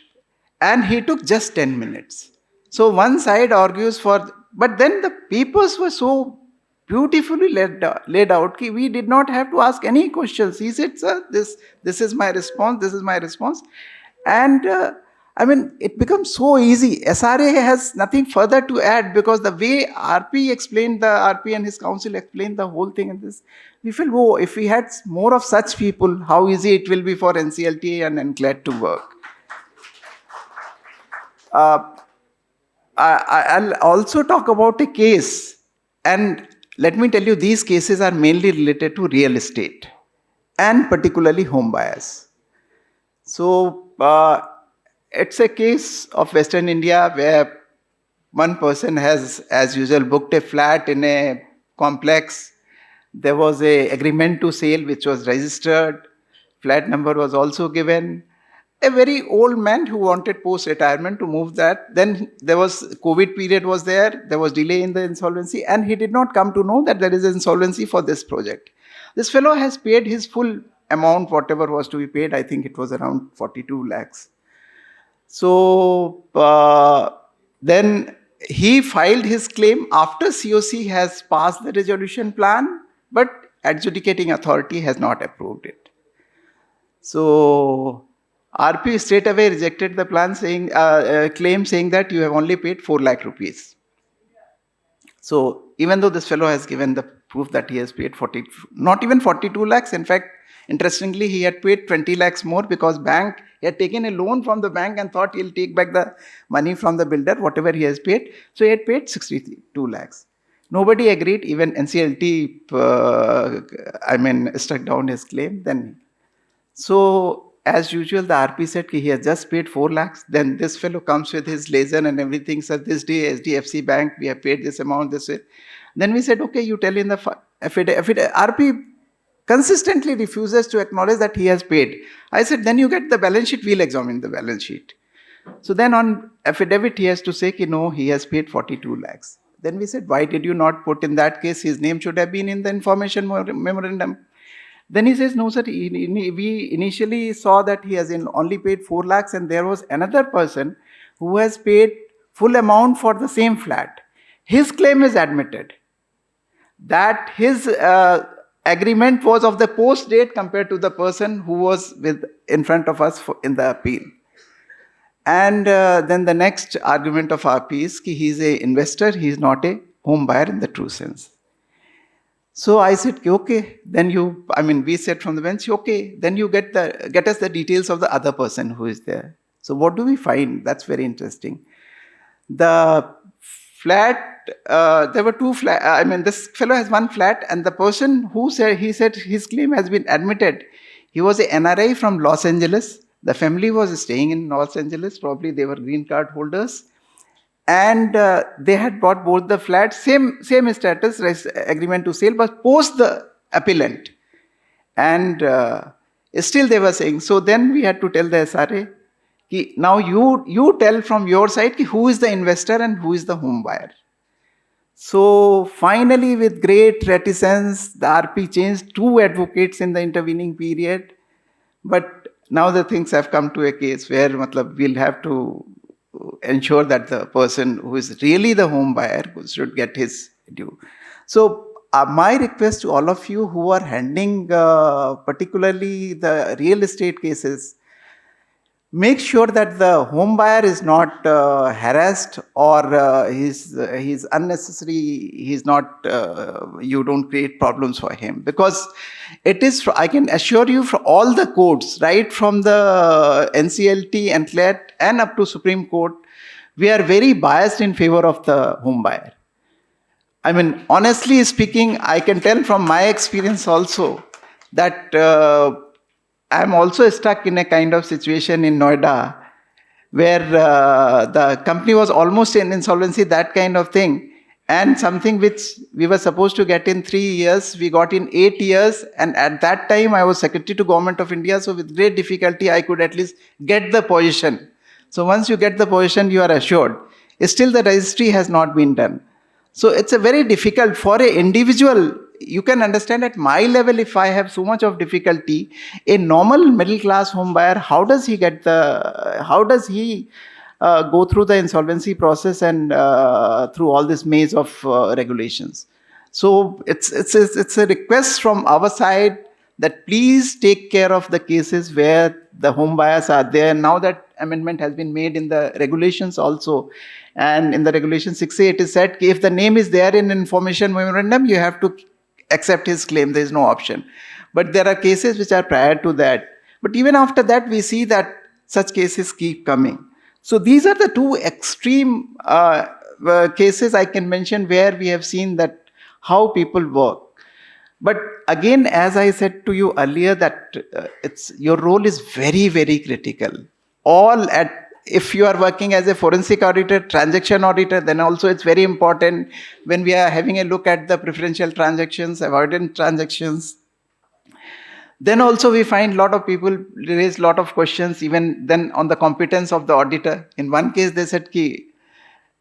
and he took just 10 minutes. So one side argues for, but then the papers were so beautifully laid out that we did not have to ask any questions. He said, sir, this is my response, this is my response. And I mean, it becomes so easy. SRA has nothing further to add, because the way RP and his counsel explained the whole thing in this, we feel, oh, if we had more of such people, how easy it will be for NCLT and NCLAT to work. I'll also talk about a case, and let me tell you, these cases are mainly related to real estate and particularly home buyers. So it's a case of Western India where one person has, as usual, booked a flat in a complex. There was an agreement to sale which was registered. Flat number was also given. A very old man who wanted post-retirement to move that. Then there was COVID period was there. There was delay in the insolvency, and he did not come to know that there is insolvency for this project. This fellow has paid his full amount, whatever was to be paid. I think it was around 42 lakhs. So then he filed his claim after COC has passed the resolution plan, but adjudicating authority has not approved it. So RP straight away rejected the plan, saying claim saying that you have only paid 4 lakh rupees. So even though this fellow has given the proof that he has paid not even 42 lakhs, in fact, interestingly, he had paid 20 lakhs more, because he had taken a loan from the bank and thought he'll take back the money from the builder, whatever he has paid. So he had paid 62 lakhs. Nobody agreed, even NCLT, struck down his claim. Then, so as usual, the RP said he has just paid 4 lakhs. Then this fellow comes with his laser and everything, says this day SDFC Bank, we have paid this amount this way. Then we said, okay, you tell in the affidavit. RP consistently refuses to acknowledge that he has paid. I said, then you get the balance sheet, we'll examine the balance sheet. So then on affidavit, he has to say, no, he has paid 42 lakhs. Then we said, why did you not put in that case, his name should have been in the information memorandum? Then he says, no, sir, we initially saw that he has only paid 4 lakhs, and there was another person who has paid full amount for the same flat. His claim is admitted that his agreement was of the post date compared to the person who was in front of us in the appeal. And then the next argument of RP is he is an investor, he is not a home buyer in the true sense. So I said, okay, then we said from the bench, okay, then you get us the details of the other person who is there. So what do we find? That's very interesting. The flat, there were 2 flats. This fellow has 1 flat, and the person who said his claim has been admitted. He was a NRI from Los Angeles. The family was staying in Los Angeles. Probably they were green card holders. And they had bought both the flats, same status, agreement to sale, but post the appellant. And still they were saying, so then we had to tell the SRA, now you tell from your side who is the investor and who is the home buyer. So finally, with great reticence, the RP changed 2 advocates in the intervening period. But now the things have come to a case where we'll have to ensure that the person who is really the home buyer should get his due. So my request to all of you who are handling particularly the real estate cases, make sure that the home buyer is not harassed or he's unnecessary, you don't create problems for him. Because it is, I can assure you, for all the courts, right from the NCLT and CLAT and up to Supreme Court, we are very biased in favor of the home buyer. Honestly speaking, I can tell from my experience also that I'm also stuck in a kind of situation in Noida where the company was almost in insolvency, that kind of thing. And something which we were supposed to get in 3 years, we got in 8 years. And at that time, I was Secretary to Government of India. So with great difficulty, I could at least get the position. So once you get the position, you are assured. Still, the registry has not been done. So it's a very difficult for an individual. You can understand at my level, if I have so much of difficulty, a normal middle class home buyer, how does he go through the insolvency process and through all this maze of regulations? So it's a request from our side that please take care of the cases where the home buyers are there. Now that amendment has been made in the regulations also, and in the regulation 6A, it is said if the name is there in information memorandum, you have to accept his claim. There is no option. But there are cases which are prior to that. But even after that, we see that such cases keep coming. So these are the two extreme cases I can mention where we have seen that how people work. But again, as I said to you earlier, that your role is very, very critical. If you are working as a forensic auditor, transaction auditor, then also it's very important when we are having a look at the preferential transactions, avoidance transactions. Then also we find a lot of people raise a lot of questions even then on the competence of the auditor. In one case, they said the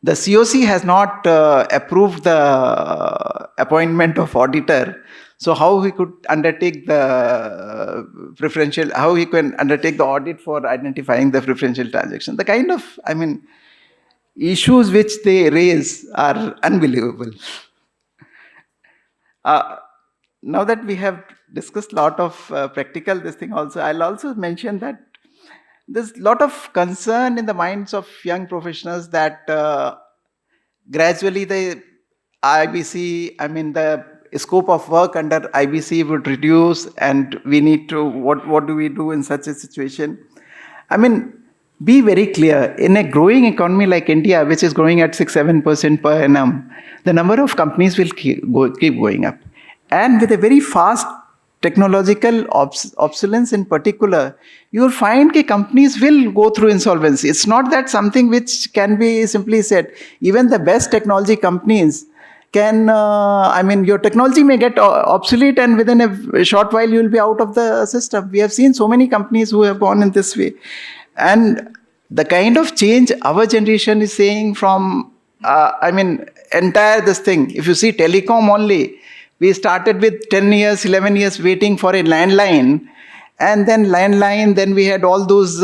COC has not approved the appointment of auditor. So how he could undertake the how he can undertake the audit for identifying the preferential transaction. The kind of, issues which they raise are unbelievable. Now that we have discussed a lot of practical this thing also, I'll also mention that there's a lot of concern in the minds of young professionals that gradually the IBC, the scope of work under IBC would reduce, and we need to, what do we do in such a situation? Be very clear, in a growing economy like India, which is growing at 6-7% per annum, the number of companies will keep going up. And with a very fast technological obsolescence in particular, you will find that companies will go through insolvency. It's not that something which can be simply said. Even the best technology companies can, your technology may get obsolete and within a short while you will be out of the system. We have seen so many companies who have gone in this way. And the kind of change our generation is saying from, entire this thing, if you see telecom only, we started with 10 years, 11 years waiting for a landline. And then landline, then we had all those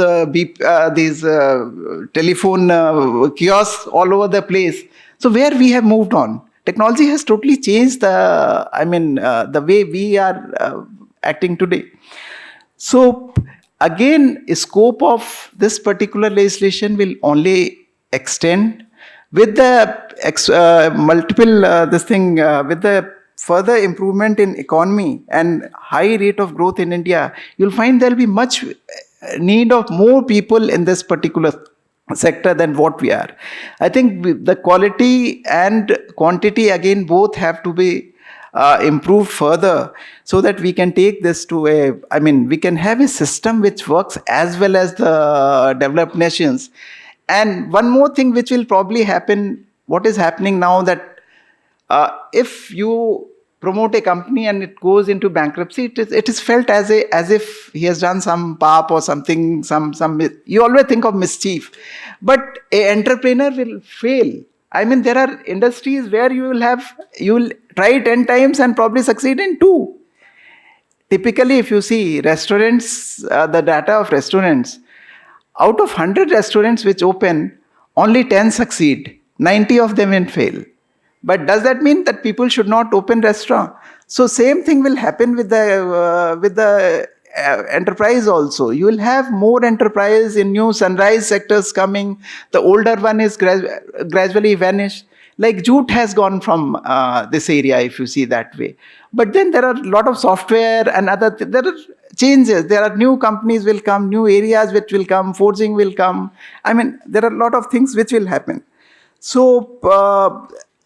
telephone kiosks all over the place. So where we have moved on. Technology has totally changed the way we are acting today. So again, scope of this particular legislation will only extend with the with the further improvement in economy and high rate of growth in India. You'll find there will be much need of more people in this particular sector than what we are. I think the quality and quantity again both have to be improved further so that we can take this to we can have a system which works as well as the developed nations. And one more thing which will probably happen, what is happening now, that if you promote a company and it goes into bankruptcy, it is felt as if he has done some pap or something, you always think of mischief. But an entrepreneur will fail. There are industries where you will try 10 times and probably succeed in 2. Typically, if you see restaurants, the data of restaurants, out of 100 restaurants which open, only 10 succeed, 90 of them will fail. But does that mean that people should not open restaurant? So same thing will happen with the enterprise also. You will have more enterprise in new sunrise sectors coming. The older one is gradually vanished. Like jute has gone from this area, if you see that way. But then there are a lot of software and there are changes. There are new companies will come, new areas which will come, forging will come. There are a lot of things which will happen. So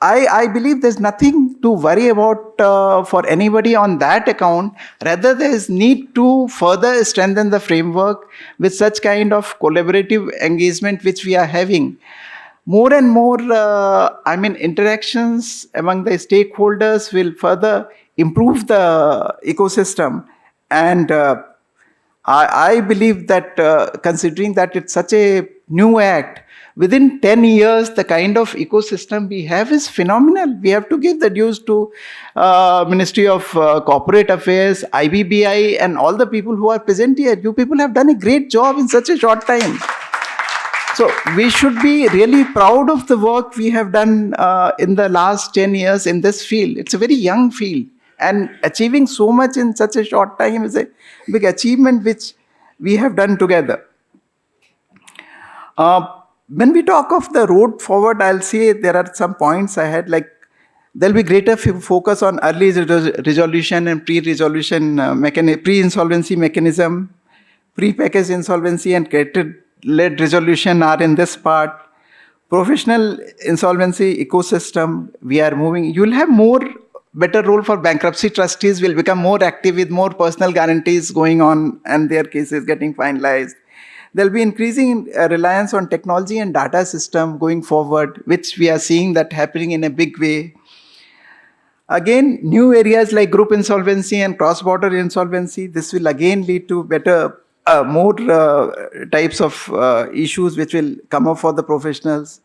I believe there's nothing to worry about for anybody on that account. Rather, there is need to further strengthen the framework with such kind of collaborative engagement which we are having. More and more, interactions among the stakeholders will further improve the ecosystem. And I believe that considering that it's such a new act, within 10 years, the kind of ecosystem we have is phenomenal. We have to give the dues to Ministry of Corporate Affairs, IBBI, and all the people who are present here. You people have done a great job in such a short time. So we should be really proud of the work we have done in the last 10 years in this field. It's a very young field, and achieving so much in such a short time is a big achievement which we have done together. When we talk of the road forward, I'll say there are some points I had, like there'll be greater focus on early resolution and pre-resolution pre-insolvency mechanism, pre-packaged insolvency and credit-led resolution are in this part. Professional insolvency ecosystem, we are moving. You'll have better role for bankruptcy trustees, will become more active with more personal guarantees going on and their cases getting finalized. There'll be increasing reliance on technology and data system going forward, which we are seeing that happening in a big way. Again, new areas like group insolvency and cross-border insolvency, this will again lead to better, more types of issues which will come up for the professionals.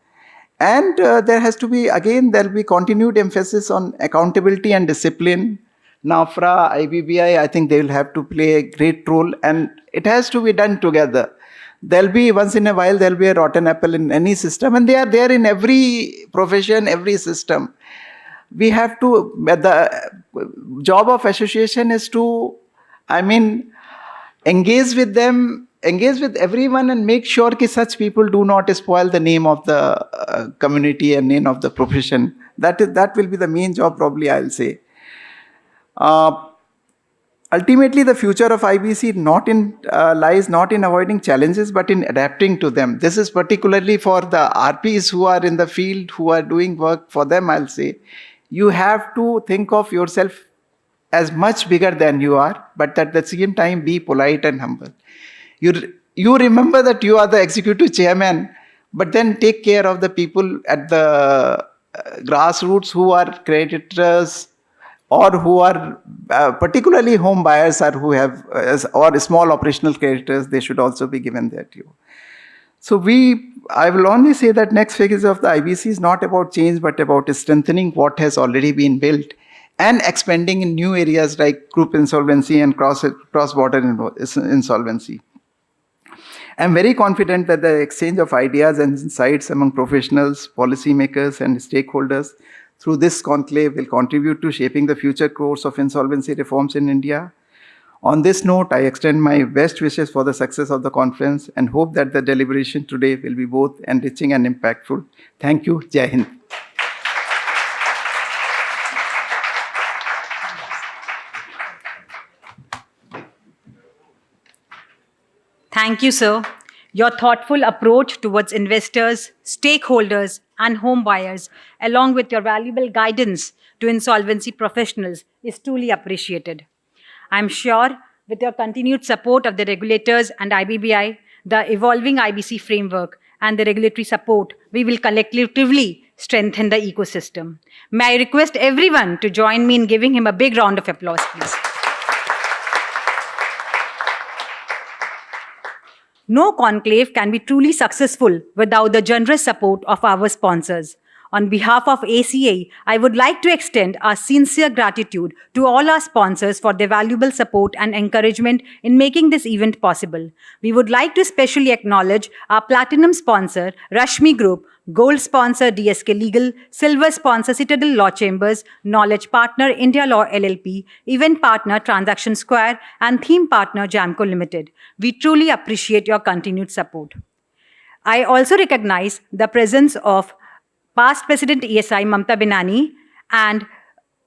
And there has to be, again, there'll be continued emphasis on accountability and discipline. NAFRA, IBBI, I think they will have to play a great role, and it has to be done together. There'll be, once in a while, there'll be a rotten apple in any system, and they are there in every profession, every system. We have to, the job of association is to, engage with them, engage with everyone, and make sure that such people do not spoil the name of the community and name of the profession. That will be the main job, probably, I'll say. Ultimately, the future of IBC lies not in avoiding challenges, but in adapting to them. This is particularly for the RPs who are in the field, who are doing work. For them, I'll say, you have to think of yourself as much bigger than you are, but at the same time, be polite and humble. You remember that you are the executive chairman, but then take care of the people at the grassroots who are creditors, or who are particularly home buyers, or who have or small operational creditors. They should also be given that due. So I will only say that next phase of the IBC is not about change, but about strengthening what has already been built and expanding in new areas like group insolvency and cross-border insolvency. I'm very confident that the exchange of ideas and insights among professionals, policymakers, and stakeholders through this conclave will contribute to shaping the future course of insolvency reforms in India. On this note, I extend my best wishes for the success of the conference and hope that the deliberation today will be both enriching and impactful. Thank you. Jai Hind. Thank you, sir. Your thoughtful approach towards investors, stakeholders, and home buyers, along with your valuable guidance to insolvency professionals, is truly appreciated. I'm sure with your continued support of the regulators and IBBI, the evolving IBC framework, and the regulatory support, we will collectively strengthen the ecosystem. May I request everyone to join me in giving him a big round of applause, please. No conclave can be truly successful without the generous support of our sponsors. On behalf of ACA, I would like to extend our sincere gratitude to all our sponsors for their valuable support and encouragement in making this event possible. We would like to specially acknowledge our platinum sponsor, Rashmi Group, gold sponsor, DSK Legal, silver sponsor, Citadel Law Chambers, knowledge partner, India Law LLP, event partner, Transaction Square, and theme partner, Jamco Limited. We truly appreciate your continued support. I also recognize the presence of past President ESI, Mamta Binani, and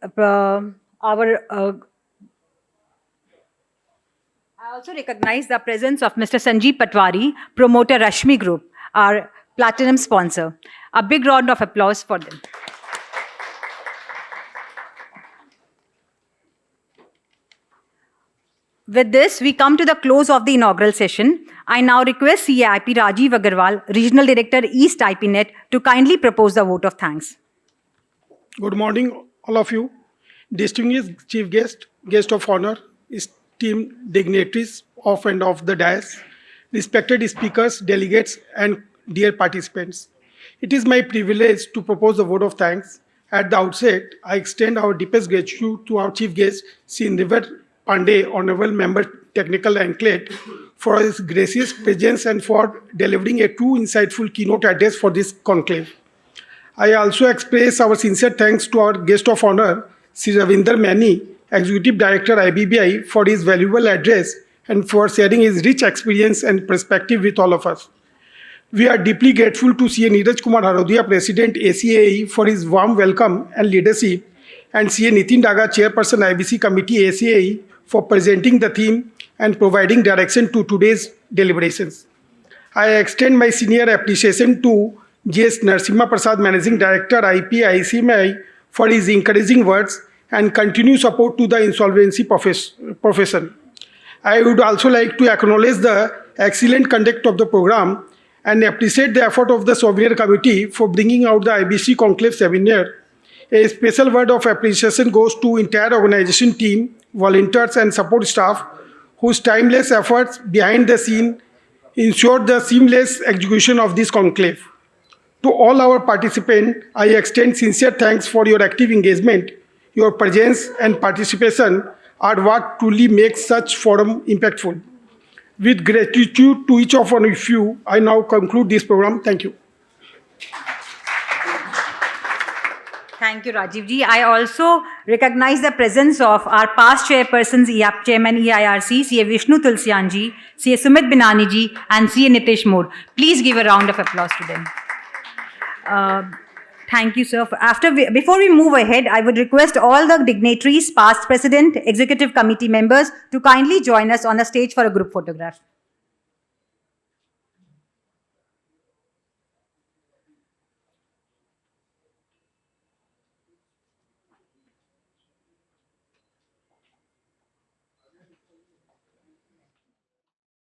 I also recognize the presence of Mr. Sanjeev Patwari, promoter Rashmi Group, our platinum sponsor. A big round of applause for them. With this, we come to the close of the inaugural session. I now request CAIP Rajiv Agarwal, Regional Director, East IPNet, to kindly propose the vote of thanks. Good morning, all of you. Distinguished chief guest, guest of honor, esteemed dignitaries of and off the dais, respected speakers, delegates, and dear participants. It is my privilege to propose a vote of thanks. At the outset, I extend our deepest gratitude to our chief guest, Shri Indevar Pandey, Honorable Member Technical Enclave, for his gracious presence and for delivering a true insightful keynote address for this conclave. I also express our sincere thanks to our guest of honor, Shri Ravinder Maini, Executive Director IBBI, for his valuable address and for sharing his rich experience and perspective with all of us. We are deeply grateful to CA Neeraj Kumar Harodia, President ACAE, for his warm welcome and leadership, and CA Nitin Daga, Chairperson IBC Committee ACAE, for presenting the theme and providing direction to today's deliberations. I extend my senior appreciation to J.S. Narasimha Prasad, Managing Director, IP ICMI, for his encouraging words and continued support to the insolvency profession. I would also like to acknowledge the excellent conduct of the program and appreciate the effort of the Souvenir Committee for bringing out the IBC Conclave Seminar. A special word of appreciation goes to entire organization team, volunteers and support staff whose timeless efforts behind the scene ensured the seamless execution of this conclave. To all our participants, I extend sincere thanks for your active engagement. Your presence and participation are what truly makes such forum impactful. With gratitude to each of you, I now conclude this program. Thank you. Thank you, Rajiv ji. I also recognize the presence of our past chairpersons, Chairman EIRC, CA Vishnu Tulsian ji, CA Sumit Binani ji, and CA Nitish Moore. Please give a round of applause to them. Thank you, sir. Before we move ahead, I would request all the dignitaries, past president, executive committee members, to kindly join us on the stage for a group photograph.